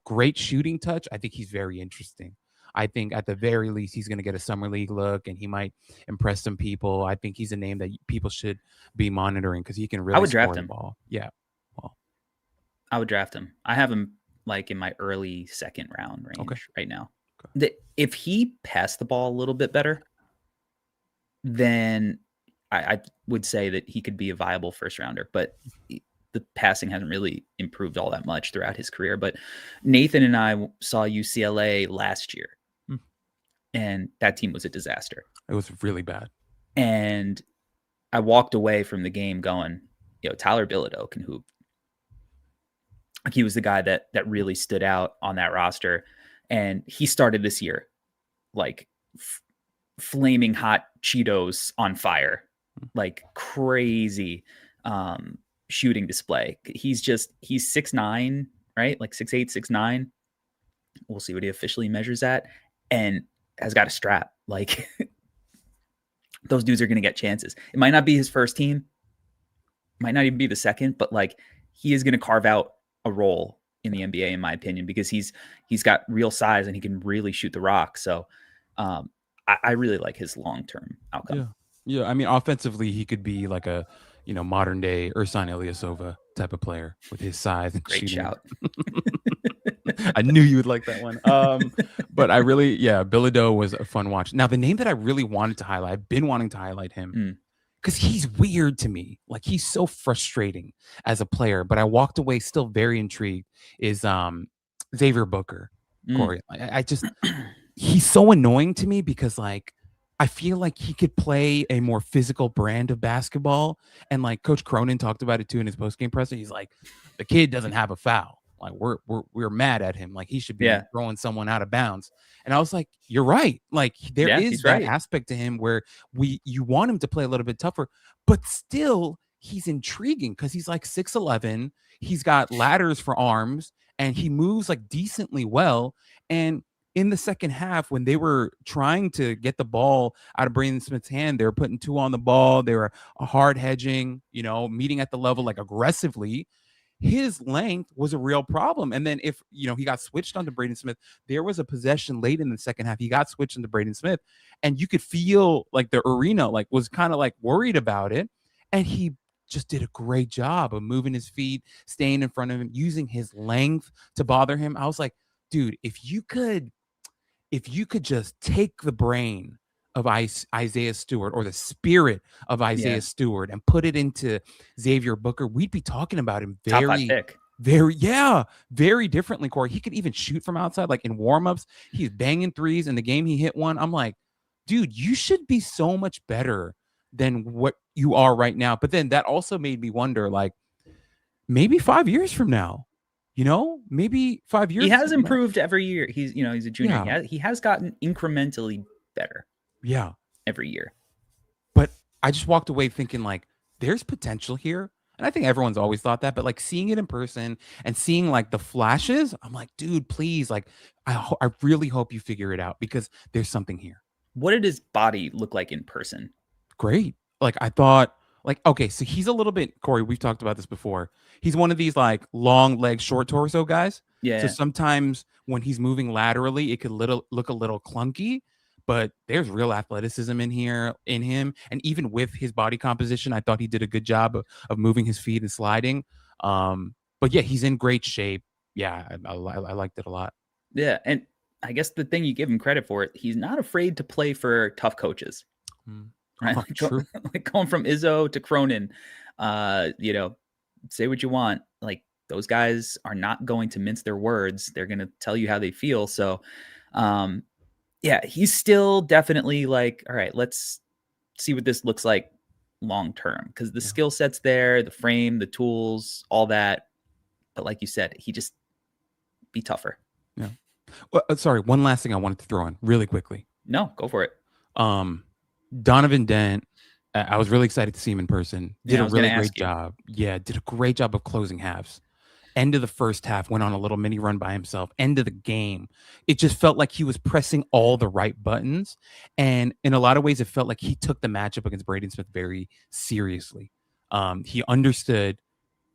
great shooting touch. I think he's very interesting. I think at the very least he's going to get a summer league look, and he might impress some people. I think he's a name that people should be monitoring because he can really score the ball. Yeah. Well, I would draft him. I have him in my early second round range right now. Okay. If he passed the ball a little bit better, then I would say that he could be a viable first rounder, but the passing hasn't really improved all that much throughout his career. But Nathan and I saw UCLA last year, and that team was a disaster. It was really bad. And I walked away from the game going, Tyler Bilodeau can hoop. Like he was the guy that really stood out on that roster. And he started this year like flaming hot Cheetos on fire, like crazy shooting display. He's 6'9", right? Like 6'8", 6'9". We'll see what he officially measures at, and has got a strap. Like those dudes are going to get chances. It might not be his first team, might not even be the second, but like he is going to carve out a role in the NBA, in my opinion, because he's got real size and he can really shoot the rock. So I really like his long-term outcome. Yeah. I mean, offensively, he could be like a, modern day Ersan Ilyasova type of player with his size and great shooting. Shout. I knew you would like that one. But Bilodeau was a fun watch. Now, the name that I really wanted to highlight, I've been wanting to highlight him because he's weird to me. Like, he's so frustrating as a player, but I walked away still very intrigued, is Xavier Booker, Corey. I just, he's so annoying to me because, like, I feel like he could play a more physical brand of basketball. And like Coach Cronin talked about it too in his postgame presser. He's like, the kid doesn't have a foul. Like, we're mad at him. Like, he should be throwing someone out of bounds. And I was like, you're right. Like, there is that aspect to him where you want him to play a little bit tougher, but still he's intriguing because he's like 6'11". He's got ladders for arms and he moves like decently well. And in the second half, when they were trying to get the ball out of Braden Smith's hand, they were putting 2 on the ball. They were hard hedging, meeting at the level like aggressively. His length was a real problem. And then if, he got switched onto Braden Smith, there was a possession late in the second half. He got switched into Braden Smith and you could feel like the arena like was kind of like worried about it. And he just did a great job of moving his feet, staying in front of him, using his length to bother him. I was like, dude, if you could just take the brain of Isaiah Stewart or the spirit of Isaiah Stewart and put it into Xavier Booker, we'd be talking about him very differently, Corey. He could even shoot from outside. Like in warmups, he's banging threes. In the game, he hit one. I'm like, dude, you should be so much better than what you are right now. But then that also made me wonder, like, maybe 5 years from now, maybe 5 years. He has improved every year. He's a junior. Yeah. He has gotten incrementally better. Yeah. Every year. But I just walked away thinking like there's potential here. And I think everyone's always thought that, but like seeing it in person and seeing like the flashes, I'm like, dude, please. Like, I really hope you figure it out because there's something here. What did his body look like in person? Great. Like I thought, like, okay, so he's a little bit, Corey, we've talked about this before. He's one of these like long leg, short torso guys. Yeah. So sometimes when he's moving laterally, it could look a little clunky, but there's real athleticism in him. And even with his body composition, I thought he did a good job of moving his feet and sliding. But yeah, he's in great shape. Yeah, I liked it a lot. Yeah, and I guess the thing you give him credit for it, he's not afraid to play for tough coaches. Right? True. Like going from Izzo to Cronin, say what you want. Like those guys are not going to mince their words. They're going to tell you how they feel. So, he's still definitely like, all right, let's see what this looks like long term because the skill set's there, the frame, the tools, all that. But like you said, he just be tougher. Yeah. Well, sorry, one last thing I wanted to throw in really quickly. No, go for it. Donovan Dent, I was really excited to see him in person. Did a really great job. Yeah, did a great job of closing halves. End of the first half, went on a little mini run by himself. End of the game, it just felt like he was pressing all the right buttons. And in a lot of ways, it felt like he took the matchup against Braden Smith very seriously. He understood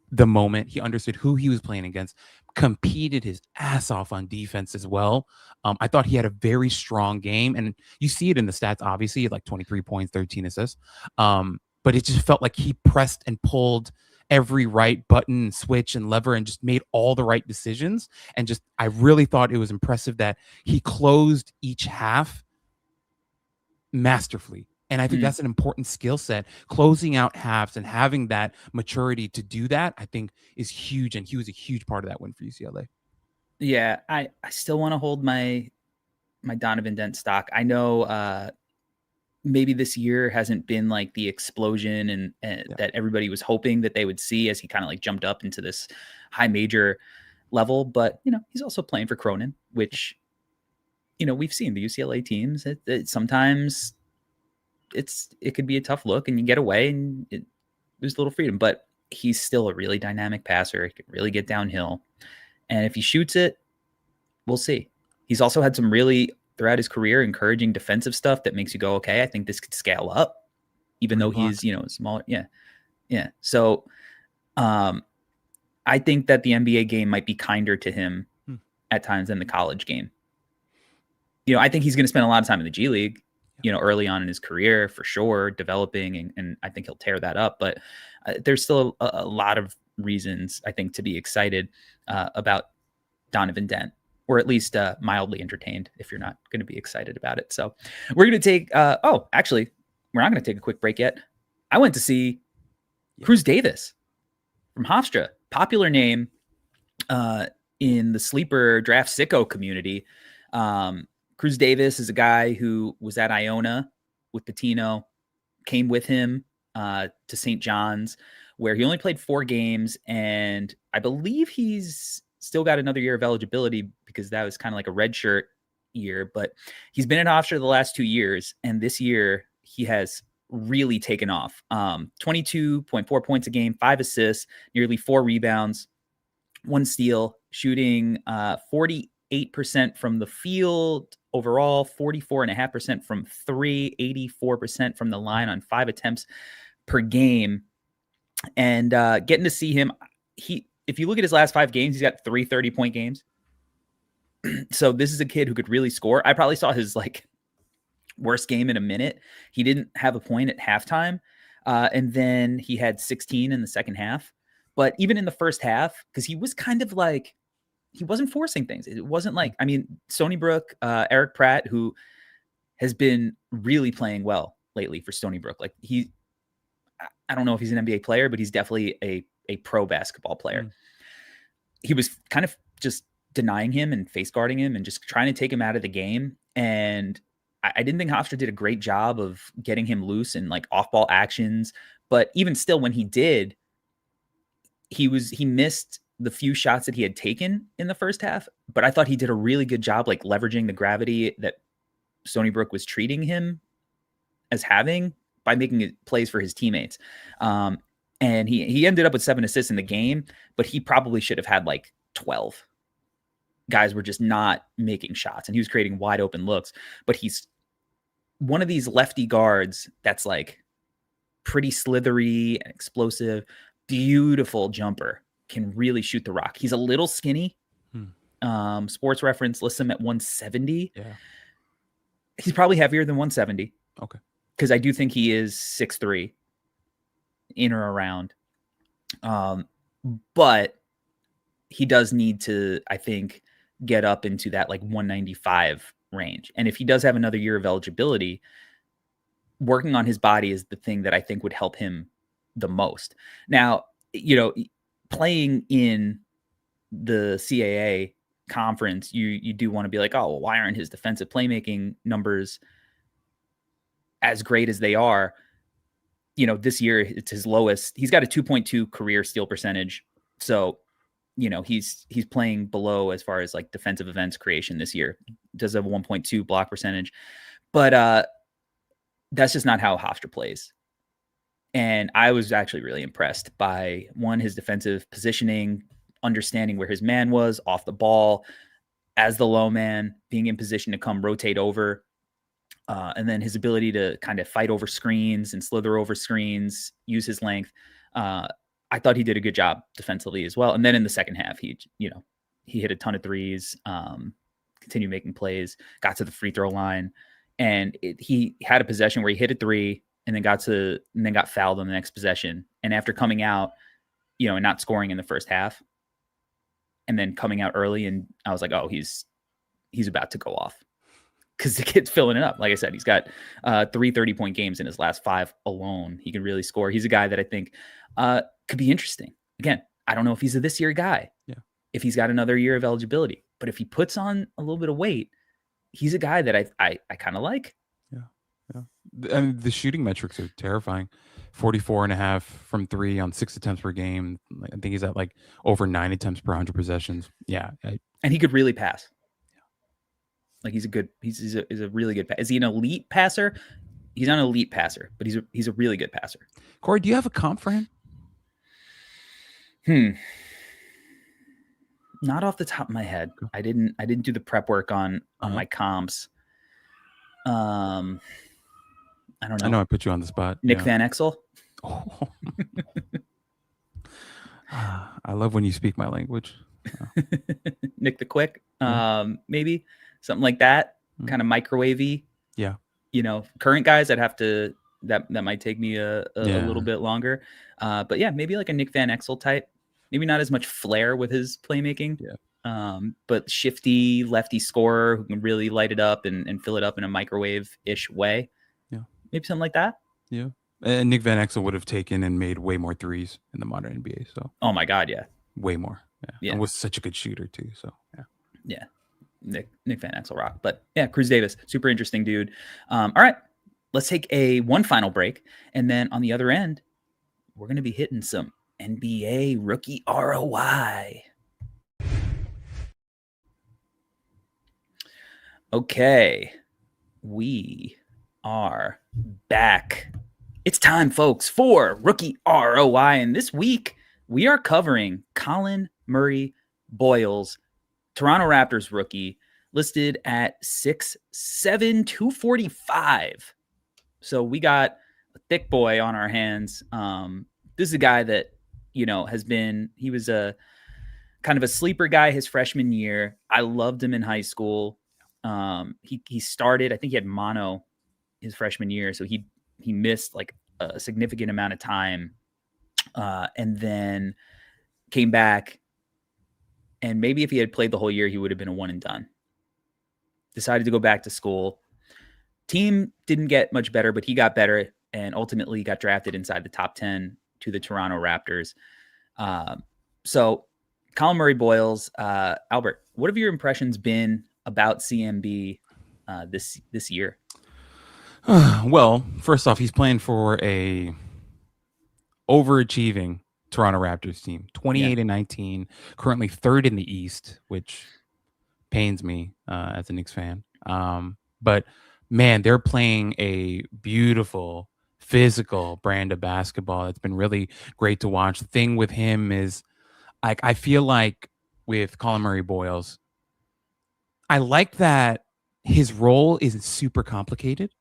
the moment. He understood who he was playing against, competed his ass off on defense as well. I thought he had a very strong game. And you see it in the stats, obviously, like 23 points, 13 assists. But it just felt like he pressed and pulled every right button, switch and lever and just made all the right decisions. And just, I really thought it was impressive that he closed each half masterfully. And I think that's an important skill set. Closing out halves and having that maturity to do that, I think is huge. And he was a huge part of that win for UCLA. Yeah, I still want to hold my Donovan Dent stock. I know maybe this year hasn't been like the explosion and that everybody was hoping that they would see as he kind of like jumped up into this high major level. But, he's also playing for Cronin, which, we've seen the UCLA teams. Sometimes it could be a tough look and you get away and there's a little freedom, but he's still a really dynamic passer. He can really get downhill. And if he shoots it, we'll see. He's also had some really, throughout his career, encouraging defensive stuff that makes you go, okay, I think this could scale up, even though he's, smaller. Yeah. Yeah. So I think that the NBA game might be kinder to him at times than the college game. I think he's going to spend a lot of time in the G League, early on in his career for sure, developing, and I think he'll tear that up. But there's still a lot of reasons, I think, to be excited about Donovan Dent. or at least mildly entertained if you're not going to be excited about it. So we're going to take, actually, we're not going to take a quick break yet. I went to see Cruz Davis from Hofstra, popular name in the sleeper draft sicko community. Cruz Davis is a guy who was at Iona with Pitino, came with him to St. John's, where he only played 4 games, and I believe he's still got another year of eligibility because that was kind of like a redshirt year, but he's been at Hofstra the last 2 years, and this year he has really taken off. 22.4 points a game, 5 assists, nearly 4 rebounds, 1 steal, shooting 48% from the field overall, 44.5% from 3, 84% from the line on 5 attempts per game. And getting to see him, if you look at his last 5 games, he's got 3 30-point games. So this is a kid who could really score. I probably saw his worst game in a minute. He didn't have a point at halftime. And then he had 16 in the second half. But even in the first half, because he was kind of he wasn't forcing things. It wasn't Stony Brook, Eric Pratt, who has been really playing well lately for Stony Brook. I don't know if he's an NBA player, but he's definitely a pro basketball player. He was kind of just denying him and face guarding him and just trying to take him out of the game. And I didn't think Hofstra did a great job of getting him loose in off ball actions. But even still, when he did, he missed the few shots that he had taken in the first half. But I thought he did a really good job, leveraging the gravity that Stony Brook was treating him as having by making it plays for his teammates. And he ended up with 7 assists in the game, but he probably should have had 12. Guys were just not making shots, and he was creating wide open looks. But he's one of these lefty guards that's pretty slithery and explosive, beautiful jumper, can really shoot the rock. He's a little skinny. Sports Reference lists him at 170. Yeah. He's probably heavier than 170. Okay. Because I do think he is 6'3", in or around. But he does need to, I think, get up into that 195 range. And if he does have another year of eligibility, working on his body is the thing that I think would help him the most. Now, playing in the CAA conference, you do want to be why aren't his defensive playmaking numbers as great as they are? This year it's his lowest. He's got a 2.2 career steal percentage. So, he's playing below as far as defensive events creation this year. Does have a 1.2 block percentage, but that's just not how Hofstra plays. And I was actually really impressed by his defensive positioning, understanding where his man was off the ball as the low man, being in position to come rotate over. And then his ability to kind of fight over screens and slither over screens, use his length. I thought he did a good job defensively as well. And then in the second half, he hit a ton of threes, continued making plays, got to the free throw line, and he had a possession where he hit a 3 and then got fouled on the next possession. And after coming out, and not scoring in the first half, and then coming out early, and I was oh, he's about to go off. Because the kid's filling it up. Like I said, he's got 3 30-point games in his last 5 alone. He can really score. He's a guy that I think could be interesting. Again, I don't know if he's a this year guy. Yeah. If he's got another year of eligibility. But if he puts on a little bit of weight, he's a guy that I kind of like. Yeah. I mean, the shooting metrics are terrifying. 44.5 from 3 on 6 attempts per game. I think he's at over 9 attempts per 100 possessions. Yeah. And he could really pass. He's a really good passer. Is he an elite passer? He's not an elite passer, but he's a really good passer. Corey, do you have a comp for him? Not off the top of my head. I didn't do the prep work on my comps. I don't know. I know I put you on the spot. Nick Van Exel. Oh. I love when you speak my language. Nick the Quick. Maybe something like that. Kind of microwavy. Yeah. Current guys that might take me a little bit longer. But yeah, maybe a Nick Van Exel type. Maybe not as much flair with his playmaking. Yeah. but shifty lefty scorer who can really light it up and fill it up in a microwave-ish way. Yeah. Maybe something like that. Yeah. And Nick Van Exel would have taken and made way more threes in the modern NBA. So, oh my God, yeah, way more. Yeah. And was such a good shooter too. So, yeah. Nick Van Exel rock. But yeah, Cruz Davis, super interesting dude. All right, let's take one final break, and then on the other end, we're gonna be hitting some NBA rookie R.O.I. Okay, we are back. It's time, folks, for rookie R.O.I. And this week, we are covering Collin Murray-Boyles, Toronto Raptors rookie, listed at 6'7", 245. So we got a thick boy on our hands. This is a guy that, he was a kind of a sleeper guy his freshman year. I loved him in high school. He started, I think he had mono his freshman year. So he missed like a significant amount of time, and then came back. And maybe if he had played the whole year, he would have been a one and done. Decided to go back to school. Team didn't get much better, but he got better and ultimately got drafted inside the top 10 to the Toronto Raptors. So Collin Murray-Boyles, Albert, what have your impressions been about CMB this year? Well, first off, he's playing for a overachieving Toronto Raptors team, 28-19, currently third in the East, which pains me as a Knicks fan. But man, they're playing a beautiful, physical brand of basketball. It's been really great to watch. The thing with him is, I feel like with Collin Murray-Boyles, I like that his role isn't super complicated.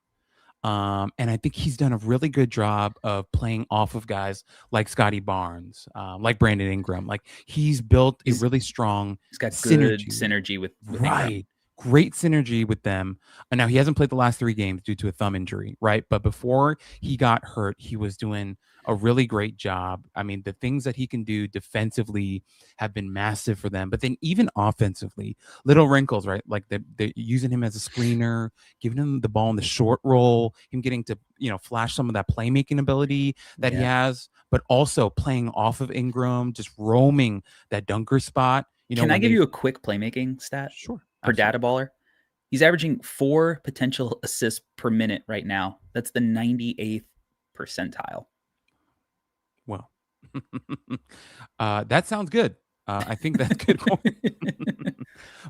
And I think he's done a really good job of playing off of guys like Scotty Barnes, like Brandon Ingram. Like he's built a really strong He's got good synergy with right. Ingram. Great synergy with them. And now he hasn't played the last 3 games due to a thumb injury, right? But before he got hurt, he was doing a really great job. I mean, the things that he can do defensively have been massive for them. But then even offensively, little wrinkles, right? Like they're using him as a screener, giving him the ball in the short roll, him getting to, flash some of that playmaking ability that he has, but also playing off of Ingram, just roaming that dunker spot. Can I give you a quick playmaking stat? Sure. For Data Baller? He's averaging 4 potential assists per minute right now. That's the 98th percentile. Well, that sounds good. I think that's good.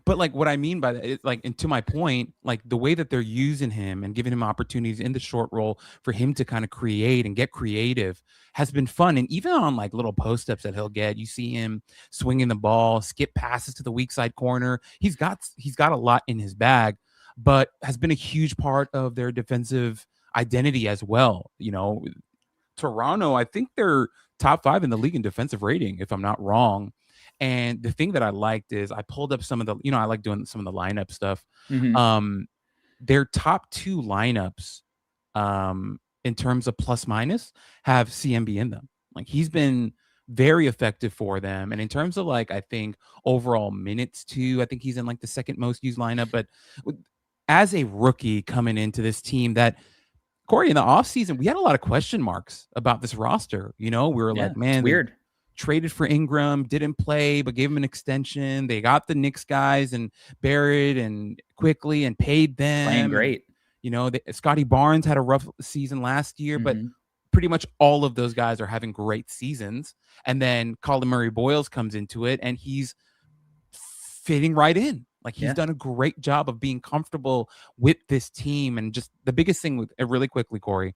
But like what I mean by that is like, and to my point, like the way that they're using him and giving him opportunities in the short roll for him to kind of create and get creative has been fun. And even on like little post ups that he'll get, you see him swinging the ball, skip passes to the weak side corner. He's got a lot in his bag, but has been a huge part of their defensive identity as well. Toronto, I think they're top 5 in the league in defensive rating, if I'm not wrong. And the thing that I liked is I pulled up some of the, I like doing some of the lineup stuff. Mm-hmm. Their top 2 lineups in terms of plus minus have CMB in them. Like he's been very effective for them. And in terms of like, I think overall minutes too, I think he's in like the second most used lineup. But as a rookie coming into this team that, Corey, in the offseason, we had a lot of question marks about this roster. We were like, man, it's weird. Traded for Ingram, didn't play, but gave him an extension. They got the Knicks guys and Barrett and Quickly and paid them. Playing great. Scotty Barnes had a rough season last year, but pretty much all of those guys are having great seasons. And then Collin Murray-Boyles comes into it, and he's fitting right in. Like he's done a great job of being comfortable with this team. And just the biggest thing with really quickly, Corey,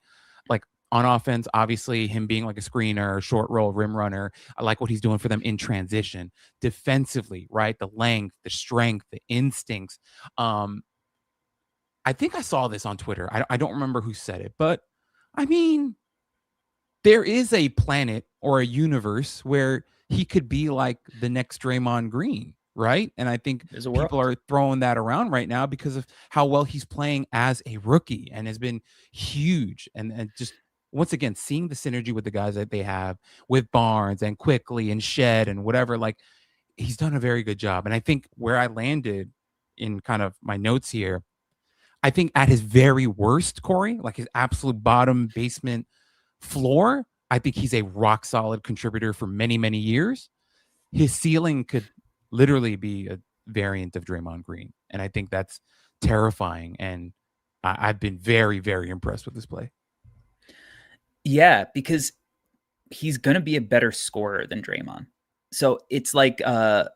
like on offense, obviously him being like a screener, short roll, rim runner. I like what he's doing for them in transition. Defensively, right? The length, the strength, the instincts. I think I saw this on Twitter. I don't remember who said it, but I mean, there is a planet or a universe where he could be like the next Draymond Green. Right. And I think people are throwing that around right now because of how well he's playing as a rookie and has been huge. And just once again, seeing the synergy with the guys that they have with Barnes and Quickly and Shed and whatever, like he's done a very good job. And I think where I landed in kind of my notes here, I think at his very worst, Corey, like his absolute bottom basement floor, I think he's a rock solid contributor for many, many years. His ceiling could literally be a variant of Draymond Green. And I think that's terrifying. And I've been very, very impressed with this play. Yeah, because he's going to be a better scorer than Draymond. So it's like a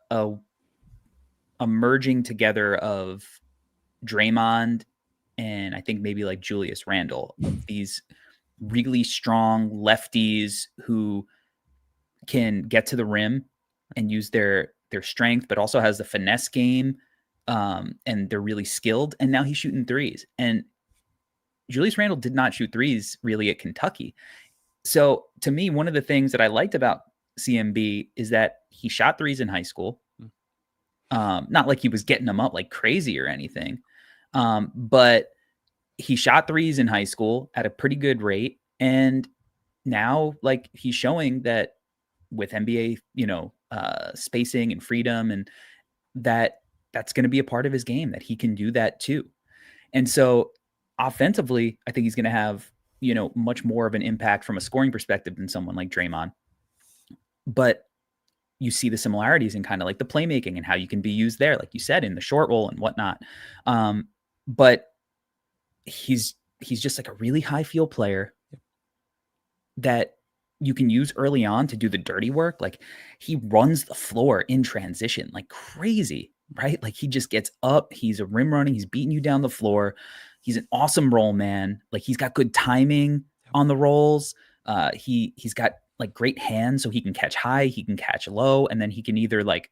merging together of Draymond and I think maybe like Julius Randle, of these really strong lefties who can get to the rim and use their strength, but also has the finesse game. And they're really skilled. And now he's shooting threes. And Julius Randle did not shoot threes really at Kentucky. So to me, one of the things that I liked about CMB is that he shot threes in high school. Not like he was getting them up like crazy or anything. But he shot threes in high school at a pretty good rate. And now like he's showing that with NBA, spacing and freedom, and that's going to be a part of his game, that he can do that too. And so offensively, I think he's going to have, much more of an impact from a scoring perspective than someone like Draymond. But you see the similarities in kind of like the playmaking and how you can be used there, like you said, in the short roll and whatnot. But he's just like a really high field player that you can use early on to do the dirty work. Like he runs the floor in transition like crazy, right? Like he just gets up, he's a rim running, he's beating you down the floor. He's an awesome roll man. Like he's got good timing on the rolls. He's got like great hands, so he can catch high, he can catch low, and then he can either like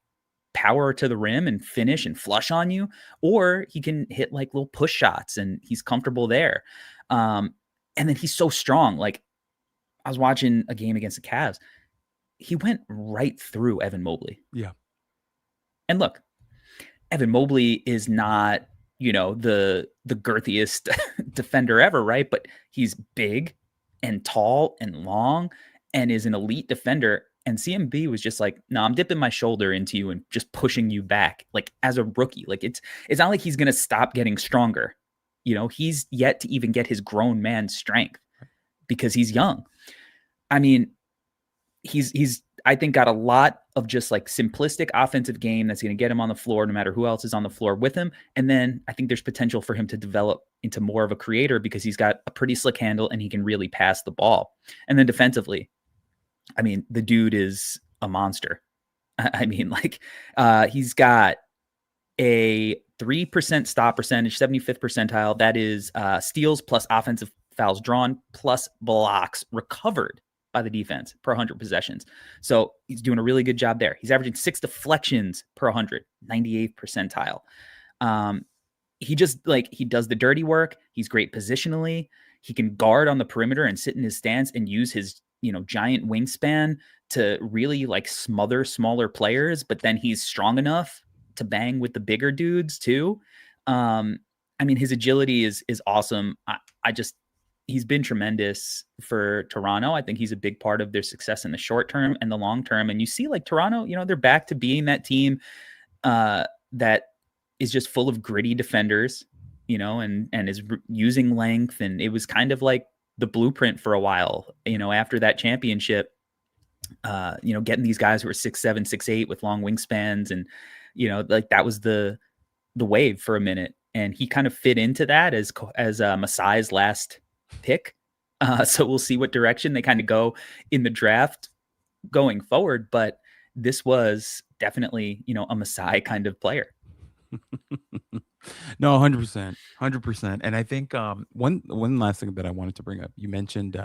power to the rim and finish and flush on you, or he can hit like little push shots and he's comfortable there. And then he's so strong. Like I was watching a game against the Cavs. He went right through Evan Mobley. Yeah. And look, Evan Mobley is not, the girthiest defender ever, right? But he's big and tall and long and is an elite defender. And CMB was just like, no, I'm dipping my shoulder into you and just pushing you back, like as a rookie. Like it's not like he's gonna stop getting stronger. He's yet to even get his grown man strength because he's young. I mean, he's I think got a lot of just like simplistic offensive game that's going to get him on the floor no matter who else is on the floor with him. And then I think there's potential for him to develop into more of a creator because he's got a pretty slick handle and he can really pass the ball. And then defensively, I mean, the dude is a monster. I mean, like he's got a 3% stop percentage, 75th percentile. That is steals plus offensive fouls drawn plus blocks recovered by the defense per 100 possessions. So he's doing a really good job there. He's averaging 6 deflections per 100, 98th percentile. He just he does the dirty work. He's great positionally. He can guard on the perimeter and sit in his stance and use his, giant wingspan to really like smother smaller players, but then he's strong enough to bang with the bigger dudes too. I mean, his agility is awesome. He's been tremendous for Toronto. I think he's a big part of their success in the short term and the long term. And you see like Toronto, they're back to being that team that is just full of gritty defenders, and is using length. And it was kind of like the blueprint for a while, after that championship, getting these guys who are 6'7", 6'8" with long wingspans. And, like that was the wave for a minute. And he kind of fit into that as Masai's last pick. So we'll see what direction they kind of go in the draft going forward. But this was definitely, a Masai kind of player. No, 100%, 100%. And I think one last thing that I wanted to bring up, you mentioned,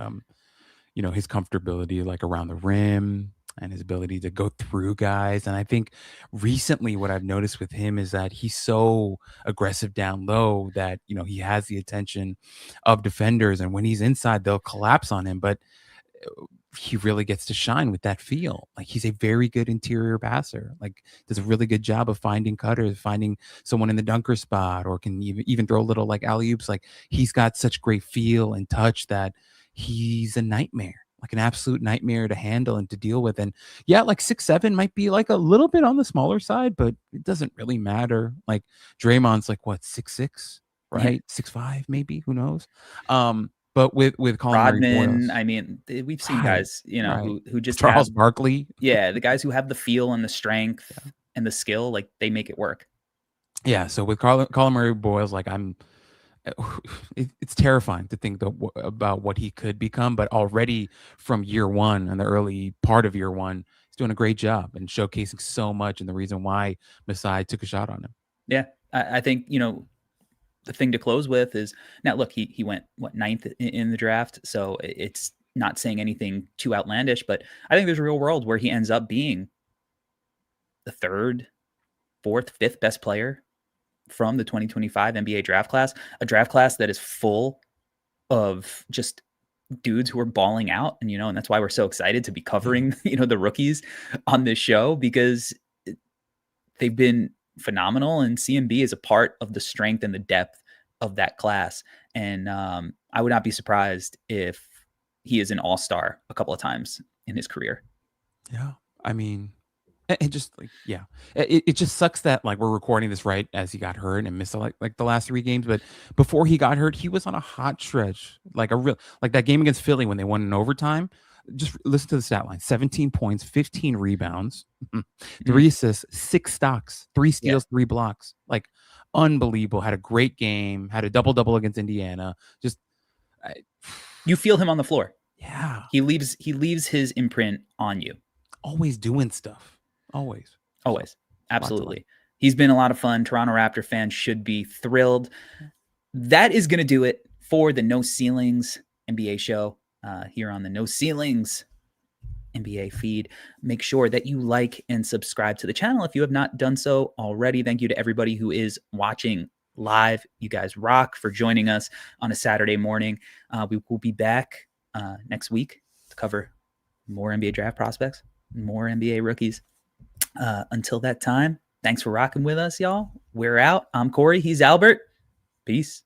his comfortability like around the rim and his ability to go through guys. And I think recently what I've noticed with him is that he's so aggressive down low that, he has the attention of defenders. And when he's inside, they'll collapse on him. But he really gets to shine with that feel. Like he's a very good interior passer, like does a really good job of finding cutters, finding someone in the dunker spot, or can even throw a little like alley-oops. Like he's got such great feel and touch that he's a nightmare like an absolute nightmare to handle and to deal with. And yeah, like 6'7" might be like a little bit on the smaller side, but it doesn't really matter. Like Draymond's like what, 6'6", Yeah. right? 6'5", maybe, who knows? But with Collin Rodman, Murray-Boyles, I mean, we've seen right, guys, you know, right. who just have, Charles Barkley, yeah, the guys who have the feel and the yeah, strength and the skill, like they make it work. yeah. So with Collin Murray-Boyles, like it's terrifying to think about what he could become, but already from year one and the early part of year one, he's doing a great job and showcasing so much, and the reason why Masai took a shot on him. Yeah, I think, you know, the thing to close with is now look, he went what, ninth in the draft, so it's not saying anything too outlandish, but I think there's a real world where he ends up being the third, fourth, fifth best player from the 2025 NBA draft class, a draft class that is full of just dudes who are balling out. And, you know, and that's why we're so excited to be covering, you know, the rookies on this show, because they've been phenomenal. And CMB is a part of the strength and the depth of that class. And I would not be surprised if he is an all-star a couple of times in his career. Yeah. I mean, it just like, yeah, it just sucks that like we're recording this right as he got hurt and missed like the last 3 games. But before he got hurt, he was on a hot stretch, like a real, like that game against Philly when they won in overtime. Just listen to the stat line: 17 points, 15 rebounds, 3 assists, 6 stocks, 3 steals, 3 blocks. Like unbelievable. Had a great game. Had a double against Indiana. Just you feel him on the floor. Yeah, he leaves his imprint on you. Always doing stuff. Always. Absolutely. He's been a lot of fun. Toronto Raptor fans should be thrilled. That is going to do it for the No Ceilings NBA show here on the No Ceilings NBA feed. Make sure that you like and subscribe to the channel if you have not done so already. Thank you to everybody who is watching live. You guys rock for joining us on a Saturday morning. We will be back next week to cover more NBA draft prospects, more NBA rookies. Until that time, thanks for rocking with us, y'all. We're out. I'm Corey. He's Albert. Peace.